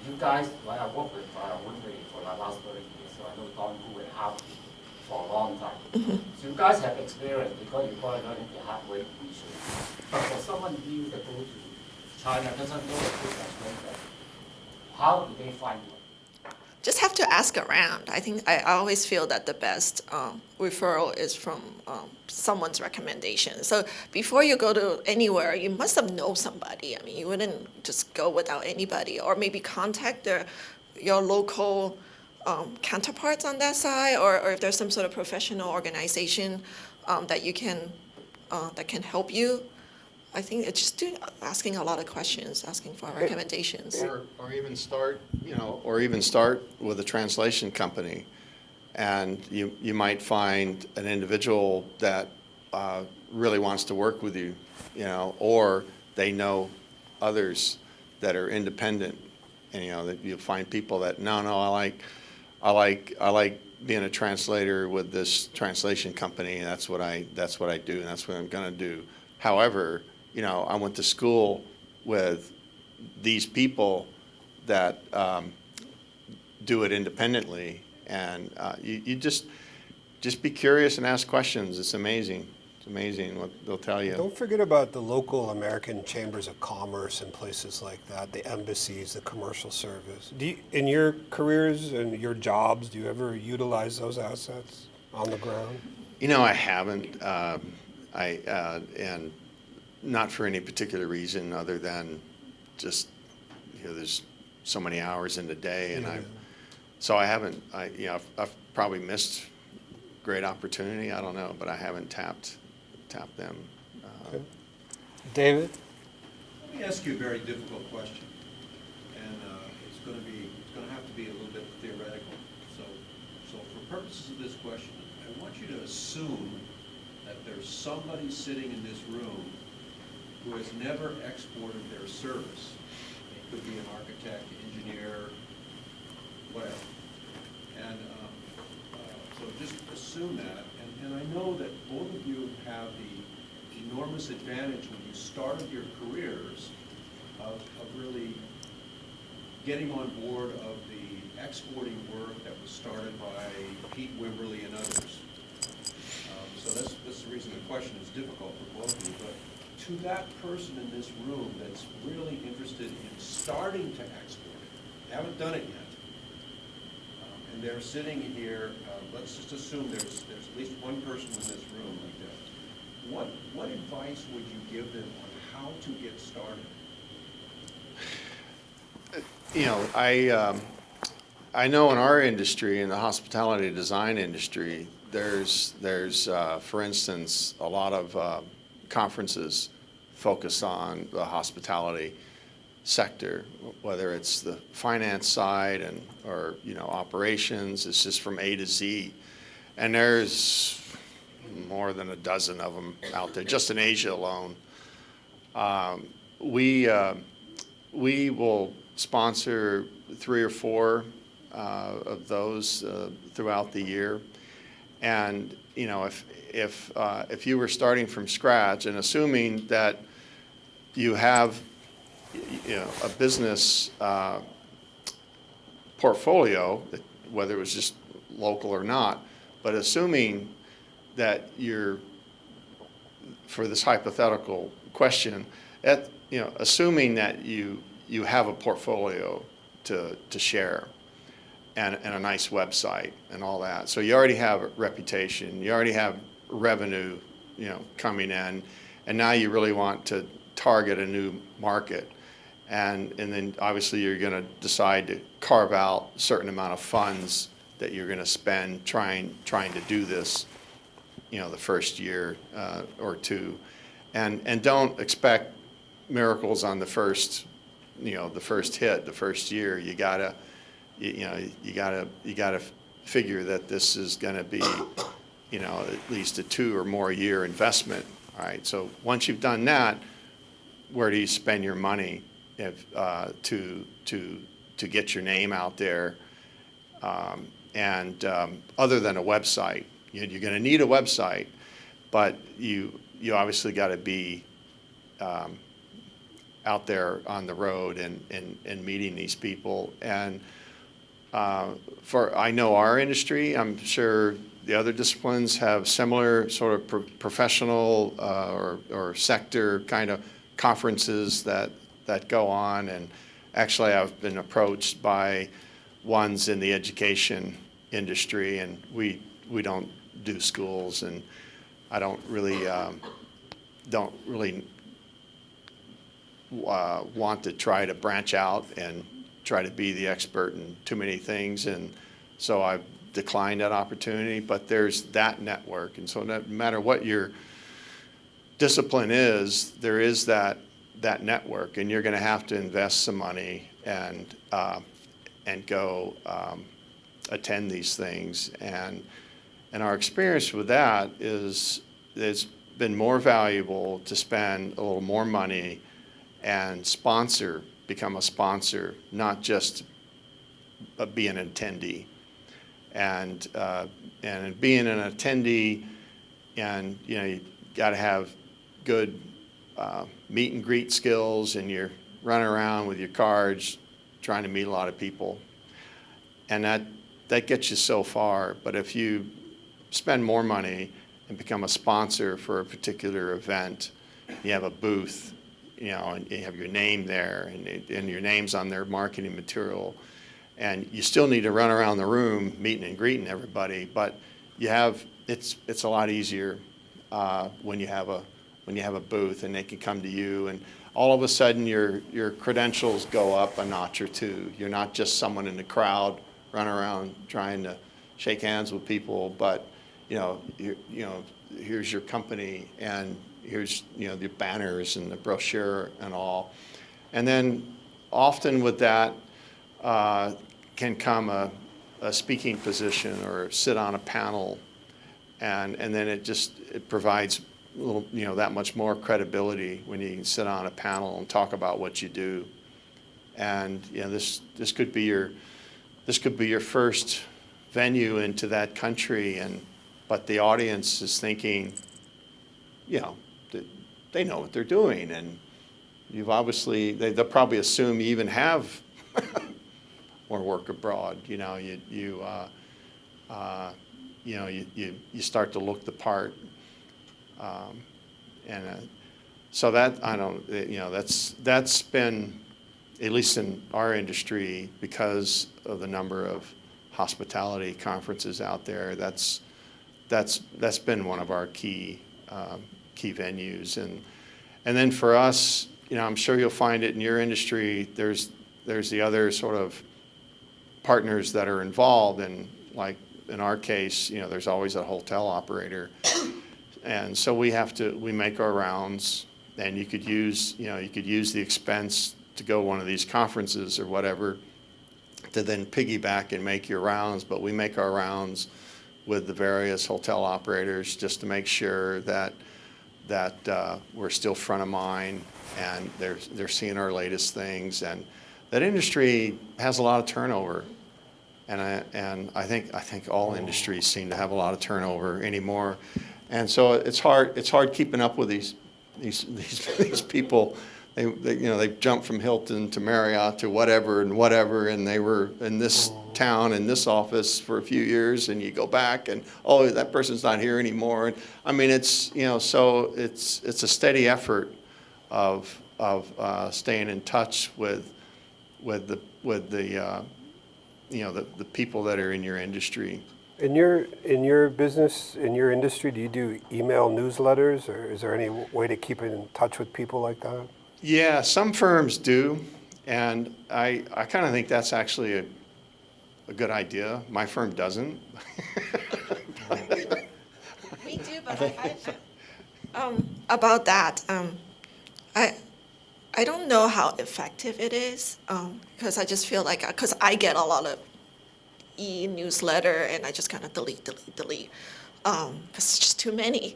You guys, I work with Wondering for the last 30 years, so I know Don Gu and Howard for a long time. So you guys have experience because you probably learning the hard way usually. But for someone new that go to China doesn't know the food translation, how do they find you? just have to ask around. I always feel that the best referral is from someone's recommendation. So before you go to anywhere, you must have known somebody. I mean, you wouldn't just go without anybody, or maybe contact your local counterparts on that side, or if there's some sort of professional organization that can help you. I think it's just asking a lot of questions, asking for recommendations. Or even start with a translation company, and you might find an individual that really wants to work with you, or they know others that are independent, and that you'll find people that no, I like being a translator with this translation company, and that's what I do, and that's what I'm going to do. However, I went to school with these people that do it independently, and you just be curious and ask questions. It's amazing. It's amazing what they'll tell you. Don't forget about the local American chambers of commerce and places like that, the embassies, the commercial service. In your careers and your jobs, do you ever utilize those assets on the ground? I haven't, and not for any particular reason other than just, there's so many hours in the day, and so I haven't, I've probably missed great opportunity, I don't know, but I haven't tapped them. Okay. David? Let me ask you a very difficult question, and it's going to have to be a little bit theoretical. So for purposes of this question, I want you to assume that there's somebody sitting in this room who has never exported their service. It could be an architect, engineer, whatever. And so just assume that. And I know that both of you have the enormous advantage when you started your careers of really getting on board of the exporting work that was started by Pete Wimberly and others. So that's the reason the question is difficult for both of you. But to that person in this room that's really interested in starting to export it, haven't done it yet, and they're sitting here, let's just assume there's at least one person in this room like that. What advice would you give them on how to get started? I know in our industry, in the hospitality design industry, there's for instance, a lot of conferences focused on the hospitality sector, whether it's the finance side or operations. It's just from A to Z, and there's more than a dozen of them out there just in Asia alone. We will sponsor 3 or 4 of those throughout the year, and if you were starting from scratch and assuming that you have a business portfolio, whether it was just local or not, but assuming that for this hypothetical question, assuming that you have a portfolio to share and a nice website and all that, so you already have a reputation, you already have revenue, coming in, and now you really want to target a new market. And then obviously you're going to decide to carve out a certain amount of funds that you're going to spend trying to do this, the first year or two, and don't expect miracles on the first hit, the first year. You gotta figure that this is going to be, at least a 2 or more year investment. All right. So once you've done that, where do you spend your money? To get your name out there, and other than a website, you're going to need a website, but you obviously got to be out there on the road and meeting these people. And I know our industry, I'm sure the other disciplines have similar sort of professional or sector kind of conferences that go on, and actually I've been approached by ones in the education industry, and we don't do schools, and I don't really want to try to branch out and try to be the expert in too many things, and so I've declined that opportunity. But there's that network, and so no matter what your discipline is, there is that network, and you're going to have to invest some money and go attend these things. And our experience with that is it's been more valuable to spend a little more money and become a sponsor, not just be an attendee. And being an attendee, and you got to have good meet and greet skills, and you're running around with your cards trying to meet a lot of people, and that gets you so far. But if you spend more money and become a sponsor for a particular event, you have a booth, and you have your name there, and your name's on their marketing material, and you still need to run around the room meeting and greeting everybody, but it's a lot easier when you have a booth and they can come to you, and all of a sudden your credentials go up a notch or two. You're not just someone in the crowd running around trying to shake hands with people, but here's your company, and here's the banners and the brochure and all. And then often with that can come a speaking position or sit on a panel, and then it provides a little, that much more credibility when you can sit on a panel and talk about what you do. And this could be your first venue into that country, but the audience is thinking, they know what they're doing, and they'll probably assume you even have more work abroad. You start to look the part, so that that's been, at least in our industry, because of the number of hospitality conferences out there. That's been one of our key venues, and then for us, I'm sure you'll find it in your industry. There's the other sort of partners that are involved, and like in our case, there's always a hotel operator, and so we make our rounds, and you could use the expense to go one of these conferences or whatever to then piggyback and make your rounds, but we make our rounds with the various hotel operators just to make sure that we're still front of mind, and they're seeing our latest things. And that industry has a lot of turnover, and I think all industries seem to have a lot of turnover anymore, and so it's hard keeping up with these people. They jumped from Hilton to Marriott to whatever, and they were in this town in this office for a few years, and you go back and that person's not here anymore. And I mean, it's so it's a steady effort of staying in touch with the people that are in your industry. In your business, in your industry, do you do email newsletters, or is there any way to keep in touch with people like that? Yeah, some firms do, and I kind of think that's actually a good idea. My firm doesn't. We do, but about that, I don't know how effective it is, because I just feel like, because I get a lot of e-newsletter, and I just kind of delete, because it's just too many,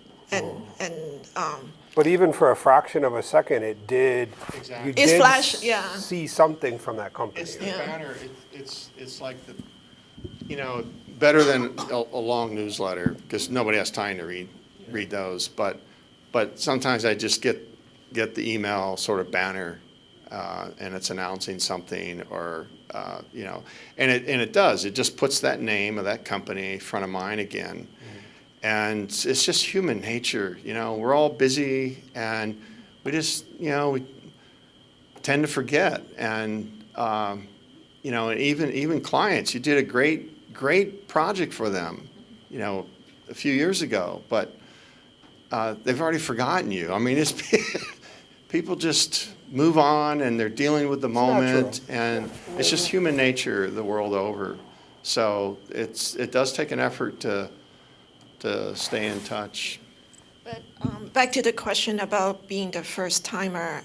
But even for a fraction of a second, it did. Exactly. You It's did flash, yeah. see something from that company. It's the Yeah. banner. It's like better than a long newsletter, because nobody has time to read those. But sometimes I just get the email sort of banner, and it's announcing something, or and it does. It just puts that name of that company front of mind again. And it's just human nature, we're all busy, and we just, we tend to forget. And, even clients, you did a great project for them, a few years ago, but they've already forgotten you. I mean, it's people just move on, and they're dealing with the moment, and it's just human nature the world over. So it does take an effort to stay in touch. But back to the question about being the first timer,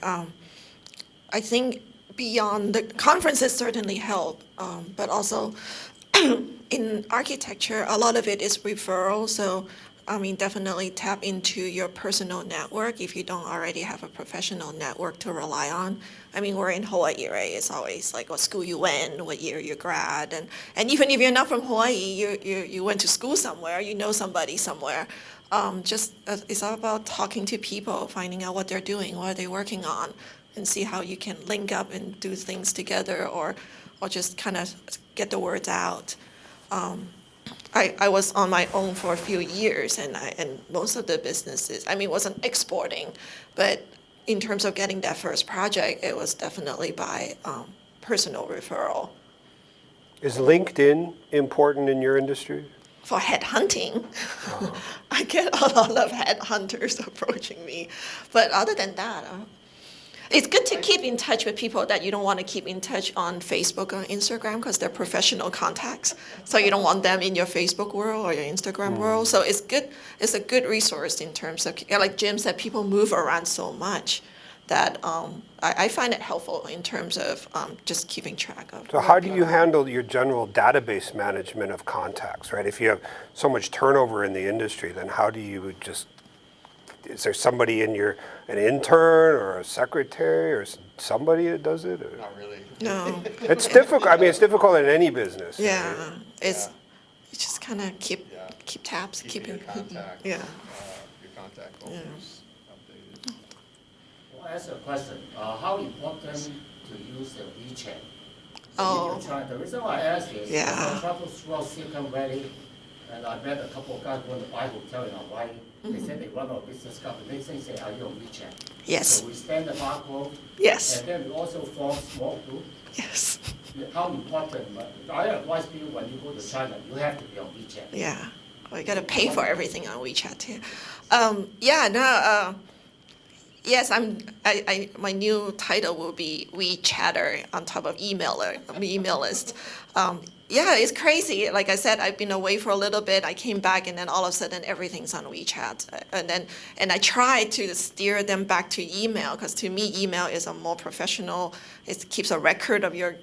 I think beyond the conferences certainly help, but also in architecture, a lot of it is referral. So I mean, definitely tap into your personal network if you don't already have a professional network to rely on. I mean, we're in Hawaii, right? It's always like what school you went, what year you grad, and even if you're not from Hawaii, you went to school somewhere, you know somebody somewhere. It's all about talking to people, finding out what they're doing, what are they working on, and see how you can link up and do things together, or just kind of get the words out. I was on my own for a few years, and most of the businesses, I mean, wasn't exporting, but in terms of getting that first project, it was definitely by personal referral. Is LinkedIn important in your industry? For headhunting, I get a lot of headhunters approaching me, but other than that, it's good to keep in touch with people that you don't want to keep in touch on Facebook or Instagram because they're professional contacts. So you don't want them in your Facebook world or your Instagram world. So it's good. It's a good resource in terms of, like Jim said, people move around so much that I find it helpful in terms of just keeping track of. So how do you handle your general database management of contacts, right? If you have so much turnover in the industry, then how do you just, is there somebody in an intern or a secretary or somebody that does it? Or? Not really. No. It's difficult. I mean, it's difficult in any business. Yeah, Right? it's just kind of keep tabs, Keeping your contact. Yeah. Your contact folders updated. Well, ask a question. How important to use the WeChat? Oh. The reason why I ask is, Yeah. I traveled throughout Silicon Valley, and I met a couple of guys who want to buy hotel in Hawaii. They said they run a business card. The next thing they say, are you on WeChat? Yes. So we scan the barcode. Yes. And then we also form small group. Yes. How important, I advise people when you go to China, you have to be on WeChat. Yeah. Well, you got to pay for everything on WeChat too. Yes, my new title will be WeChatter on top of email list. It's crazy. Like I said, I've been away for a little bit. I came back, and then all of a sudden everything's on WeChat. And I try to steer them back to email because to me email is a more professional. It keeps a record of your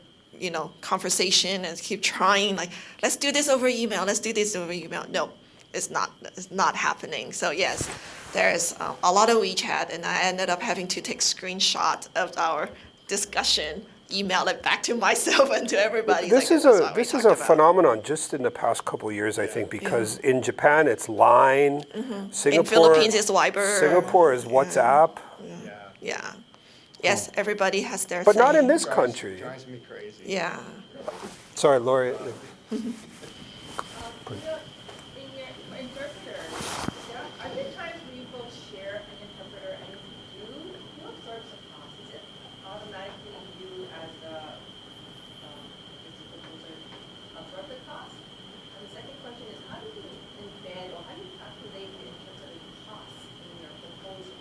conversation, and keep trying like, let's do this over email. Let's do this over email. No, it's not happening. So yes, there's a lot of WeChat, and I ended up having to take screenshot of our discussion, email it back to myself and to everybody. This is a phenomenon just in the past couple of years, I think, because in Japan it's Line, Singapore, in Philippines it's Viber. Singapore is WhatsApp. Yeah. Yes, everybody has their But thing. not in this country. Drives me crazy. Yeah. Sorry, Lori. In your interpreter, are there times where you folks share an interpreter, and if you do, who absorbs the cost? Is it automatically you as the composer absorb the cost? And the second question is, how do you embed or how do you calculate the interpreter costs in your proposal?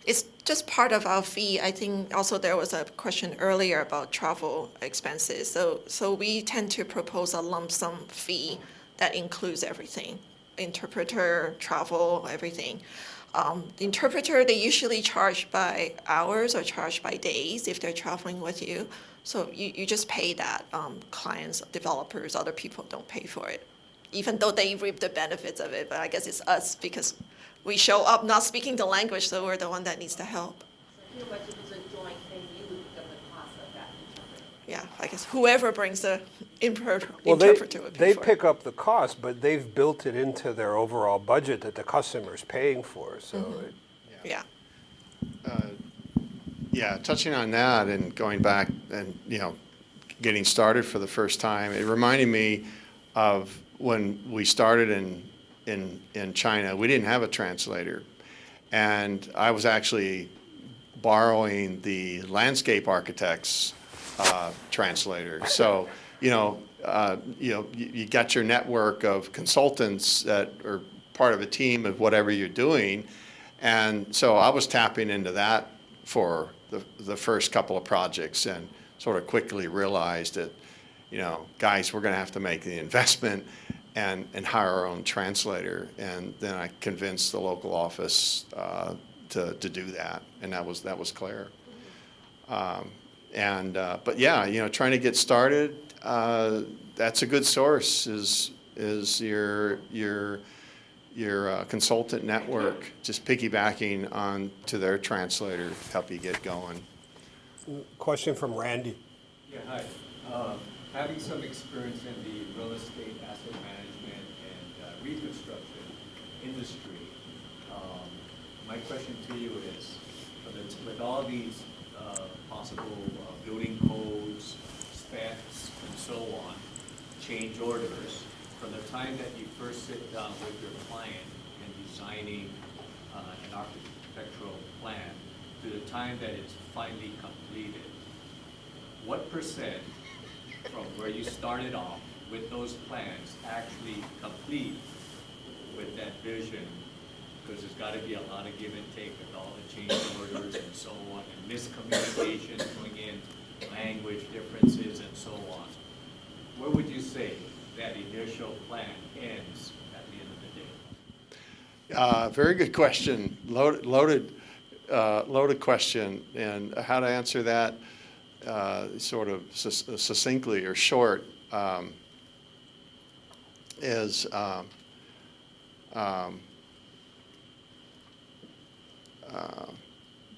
It's just part of our fee. I think also there was a question earlier about travel expenses. So we tend to propose a lump sum fee that includes everything, interpreter, travel, everything. The interpreter, they usually charge by hours or charge by days if they're traveling with you. So you just pay that. Clients, developers, other people don't pay for it, even though they reap the benefits of it. But I guess it's us because we show up not speaking the language, so we're the one that needs the help. So pretty much if it's a joint thing, you would pick up the cost of that interpreter. Yeah, I guess whoever brings the interpreter Well, would pay they for it. pick up the cost, but they've built it into their overall budget that the customer's paying for. So Yeah. Touching on that and going back and, getting started for the first time, it reminded me of when we started in China. We didn't have a translator. And I was actually borrowing the landscape architect's translator. So, you got your network of consultants that are part of a team of whatever you're doing. And so I was tapping into that for the first couple of projects and sort of quickly realized that, guys, we're going to have to make the investment and hire our own translator. And then I convinced the local office to do that, and that was Claire. But yeah, trying to get started, that's a good source is is your consultant network, just piggybacking on to their translator to help you get going. Question from Randy. Yeah, hi. Having some experience in the real estate asset management and reconstruction industry, my question to you is, with all these possible building codes, specs, and so on, change orders, from the time that you first sit down with your client and designing an architectural plan to the time that it's finally completed, what percent from where you started off with those plans actually complete with that vision? Because there's got to be a lot of give and take with all the change orders and so on, and miscommunication going in, language differences and so on. Where would you say that initial plan ends at the end of the day? Very good question. Loaded question. And how to answer that sort of succinctly or short is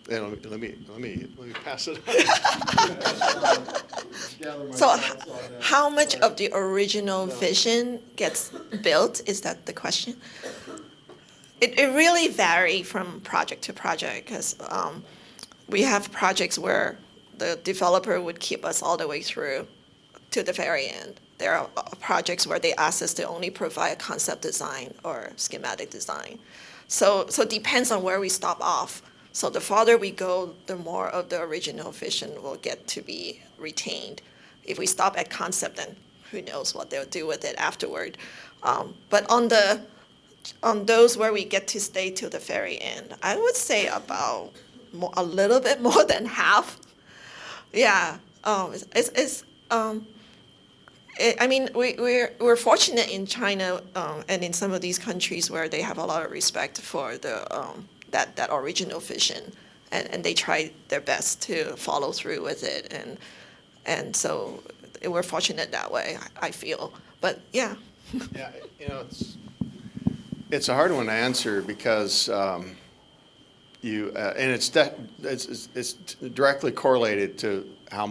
let me pass it on. So how much of the original vision gets built? Is that the question? It really varies from project to project, because we have projects where the developer would keep us all the way through to the very end. There are projects where they ask us to only provide concept design or schematic design. So it depends on where we stop off. So the farther we go, the more of the original vision will get to be retained. If we stop at concept, then who knows what they'll do with it afterward. But on those where we get to stay to the very end, I would say about a little bit more than half. Yeah, I mean, we're fortunate in China and in some of these countries where they have a lot of respect for the that original vision, and they try their best to follow through with it, and so we're fortunate that way, I feel. But yeah. Yeah, you know, it's a hard one to answer because and it's directly correlated to how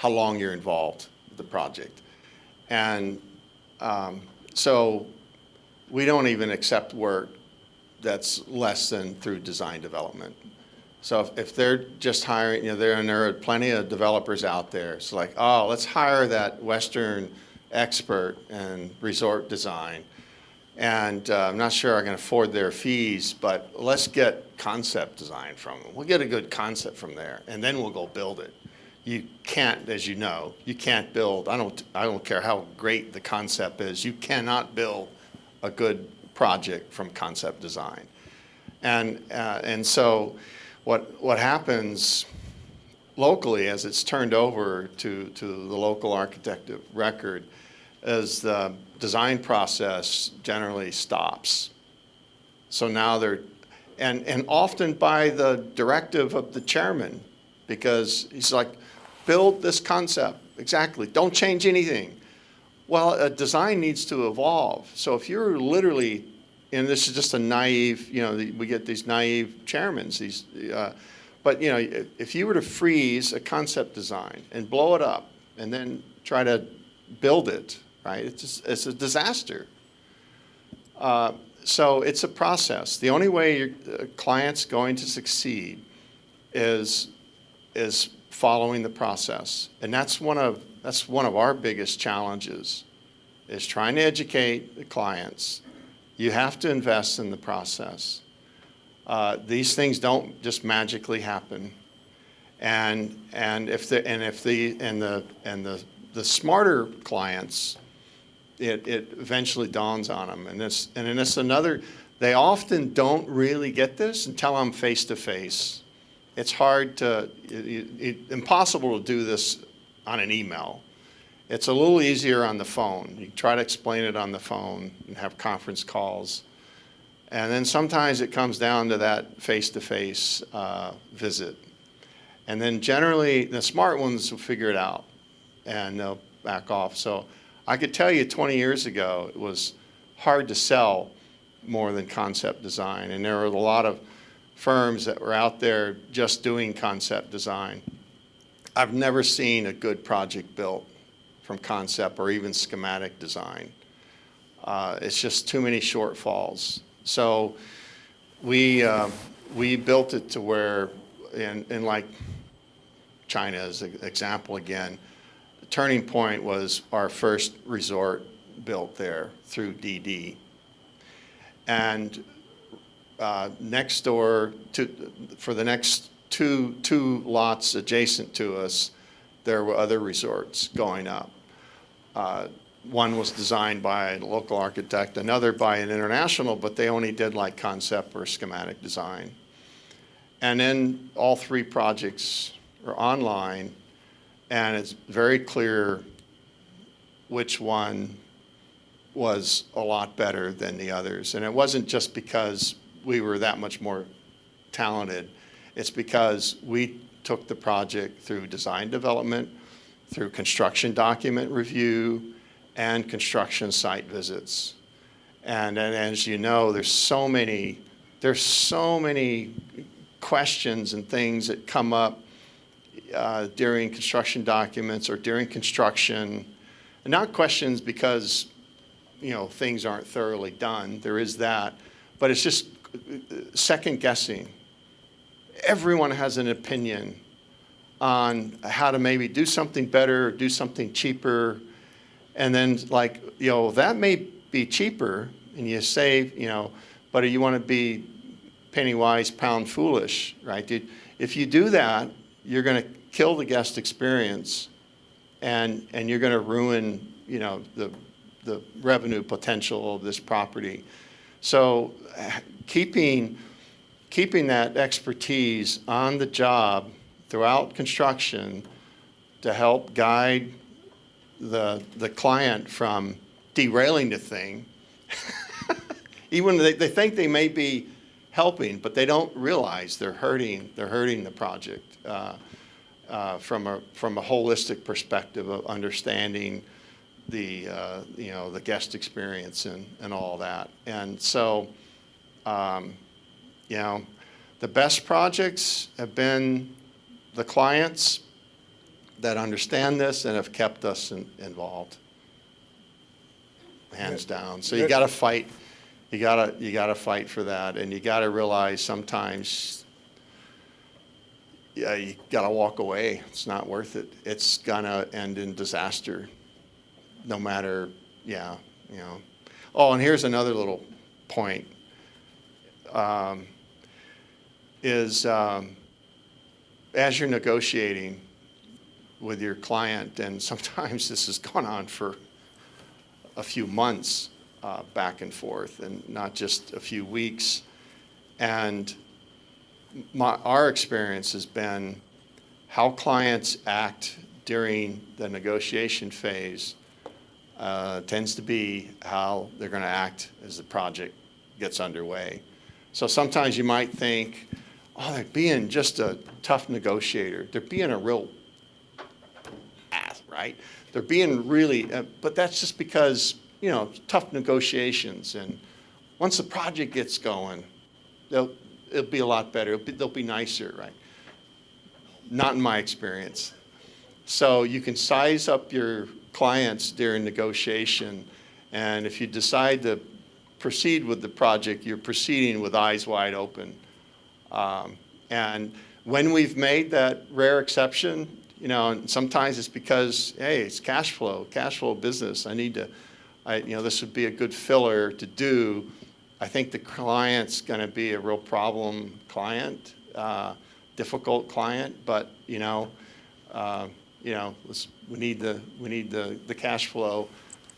long you're involved with the project, and so we don't even accept work that's less than through design development. So if they're just hiring, you know, there are plenty of developers out there. It's like, oh, let's hire that Western expert in resort design, and I'm not sure I can afford their fees, but let's get concept design from them. We'll get a good concept from there, and then we'll go build it. You can't, as you know, you can't build. I don't care how great the concept is. You cannot build a good project from concept design, and so what happens locally as it's turned over to the local architect of record is the design process generally stops. So now and often by the directive of the chairman, because he's like, build this concept exactly, don't change anything. Well, a design needs to evolve. So if you're literally, and this is just a naive, you know, we get these naive chairmen, but you know, if you were to freeze a concept design and blow it up and then try to build it, right, it's a disaster. So it's a process. The only way your client's going to succeed is following the process, and that's one of our biggest challenges, is trying to educate the clients. You have to invest in the process. These things don't just magically happen, and the smarter clients, it eventually dawns on them, and it's another. They often don't really get this until I'm face to face. It's impossible to do this on an email. It's a little easier on the phone. You try to explain it on the phone and have conference calls. And then sometimes it comes down to that face-to-face visit. And then generally, the smart ones will figure it out and they'll back off. So I could tell you 20 years ago, it was hard to sell more than concept design. And there were a lot of firms that were out there just doing concept design. I've never seen a good project built from concept or even schematic design. It's just too many shortfalls. So we built it to where, in like China as an example again, Turning Point was our first resort built there through DD. And next door, for the next two lots adjacent to us, there were other resorts going up. One was designed by a local architect, another by an international, but they only did like concept or schematic design. And then all three projects are online, and it's very clear which one was a lot better than the others. And it wasn't just because we were that much more talented. It's because we took the project through design development, through construction document review, and construction site visits. And as you know, there's so many questions and things that come up during construction documents or during construction. And not questions because, you know, things aren't thoroughly done. There is that. But it's just second guessing. Everyone has an opinion on how to maybe do something better, do something cheaper. And then, like, you know, that may be cheaper and you save, you know, but you want to be penny wise, pound foolish, right? If you do that, you're going to kill the guest experience, and you're going to ruin, you know, the revenue potential of this property. So keeping that expertise on the job throughout construction to help guide the client from derailing the thing, even they think they may be helping, but they don't realize they're hurting the project from a holistic perspective of understanding the you know, the guest experience and all that. And so you know, the best projects have been the clients that understand this and have kept us involved, hands down. So you got to fight. You gotta fight for that, and you gotta realize sometimes, yeah, you gotta walk away. It's not worth it. It's gonna end in disaster, no matter, yeah, you know. Oh, and here's another little point. As you're negotiating with your client, and sometimes this has gone on for a few months, back and forth, and not just a few weeks. And our experience has been how clients act during the negotiation phase tends to be how they're going to act as the project gets underway. So sometimes you might think, oh, they're being just a tough negotiator. They're being a real ass, right? They're being really, but that's just because, you know, tough negotiations. And once the project gets going, it'll be a lot better. They'll be nicer, right? Not in my experience. So you can size up your clients during negotiation, and if you decide to proceed with the project, you're proceeding with eyes wide open. And when we've made that rare exception, you know, and sometimes it's because, hey, it's cash flow business. You know, this would be a good filler to do. I think the client's going to be a real problem client, difficult client, but we need the cash flow.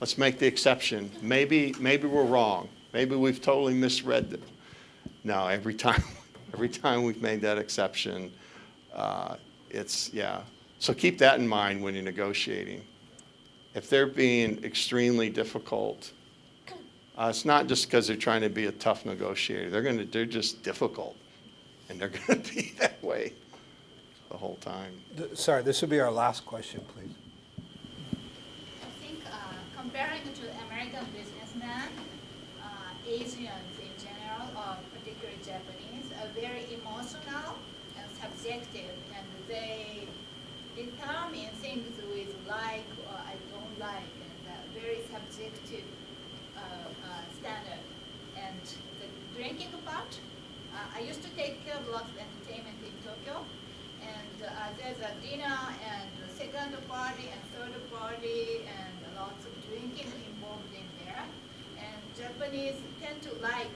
Let's make the exception. Maybe we're wrong. Maybe we've totally misread it. No, every time we've made that exception, So keep that in mind when you're negotiating. If they're being extremely difficult, it's not just because they're trying to be a tough negotiator. They're just difficult, and they're going to be that way the whole time. Sorry, this will be our last question, please. I think a comparing to American businessmen, Asians in general, or particularly Japanese, are very emotional and subjective, and they determine things with like or I don't like, and very subjective standard. And the drinking part, I used to take care of lots of entertainment in Tokyo, and there's a dinner and a second party and third party and lots of drinking involved in there. And Japanese tend to like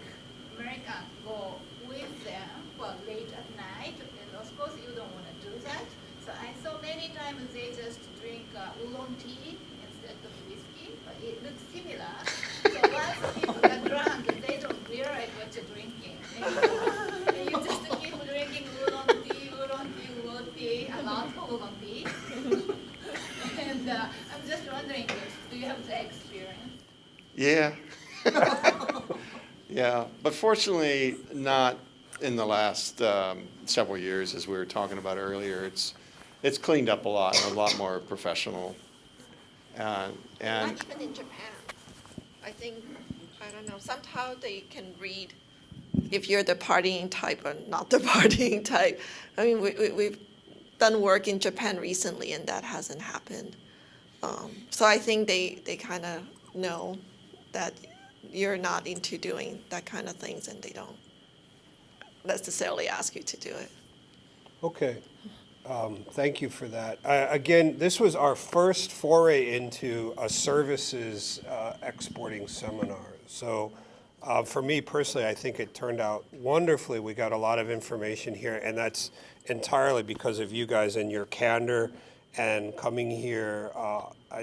American go with them for late at night, and of course you don't want to do that. So I saw many times they just drink oolong tea instead of whiskey, but it looks similar. So once people are drunk, they don't realize what you're drinking. And you just keep drinking oolong tea, a lot of oolong tea. And I'm just wondering, do you have the experience? Yeah. Yeah, but fortunately not in the last several years, as we were talking about earlier. It's cleaned up a lot more professional. And Not even in Japan. I think, I don't know, somehow they can read if you're the partying type or not the partying type. I mean, we've done work in Japan recently, and that hasn't happened. So I think they kind of know that you're not into doing that kind of things, and they don't necessarily ask you to do it. Okay. Thank you for that. Again, this was our first foray into a services exporting seminar. So for me personally, I think it turned out wonderfully. We got a lot of information here, and that's entirely because of you guys and your candor and coming here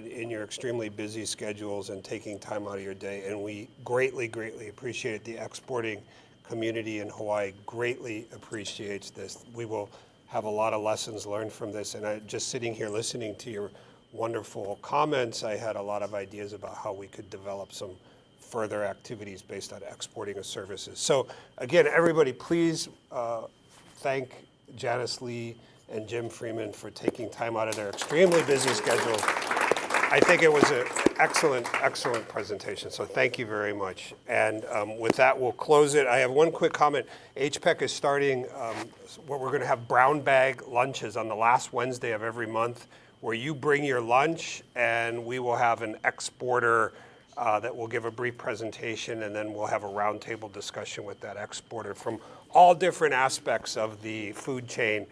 in your extremely busy schedules and taking time out of your day. And we greatly, greatly appreciate it. The exporting community in Hawaii greatly appreciates this. We will have a lot of lessons learned from this. And just sitting here listening to your wonderful comments, I had a lot of ideas about how we could develop some further activities based on exporting of services. So again, everybody, please thank Janice Lee and Jim Freeman for taking time out of their extremely busy schedules. I think it was an excellent, excellent presentation, so thank you very much. And with that, we'll close it. I have one quick comment. HPEC is starting what we're going to have brown bag lunches on the last Wednesday of every month, where you bring your lunch, and we will have an exporter that will give a brief presentation, and then we'll have a roundtable discussion with that exporter from all different aspects of the food chain,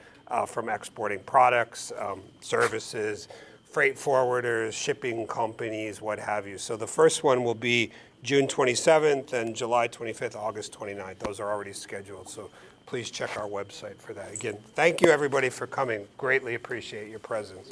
from exporting products, services, freight forwarders, shipping companies, what have you. So the first one will be June 27th and July 25th, August 29th. Those are already scheduled, so please check our website for that. Again, thank you everybody for coming. Greatly appreciate your presence.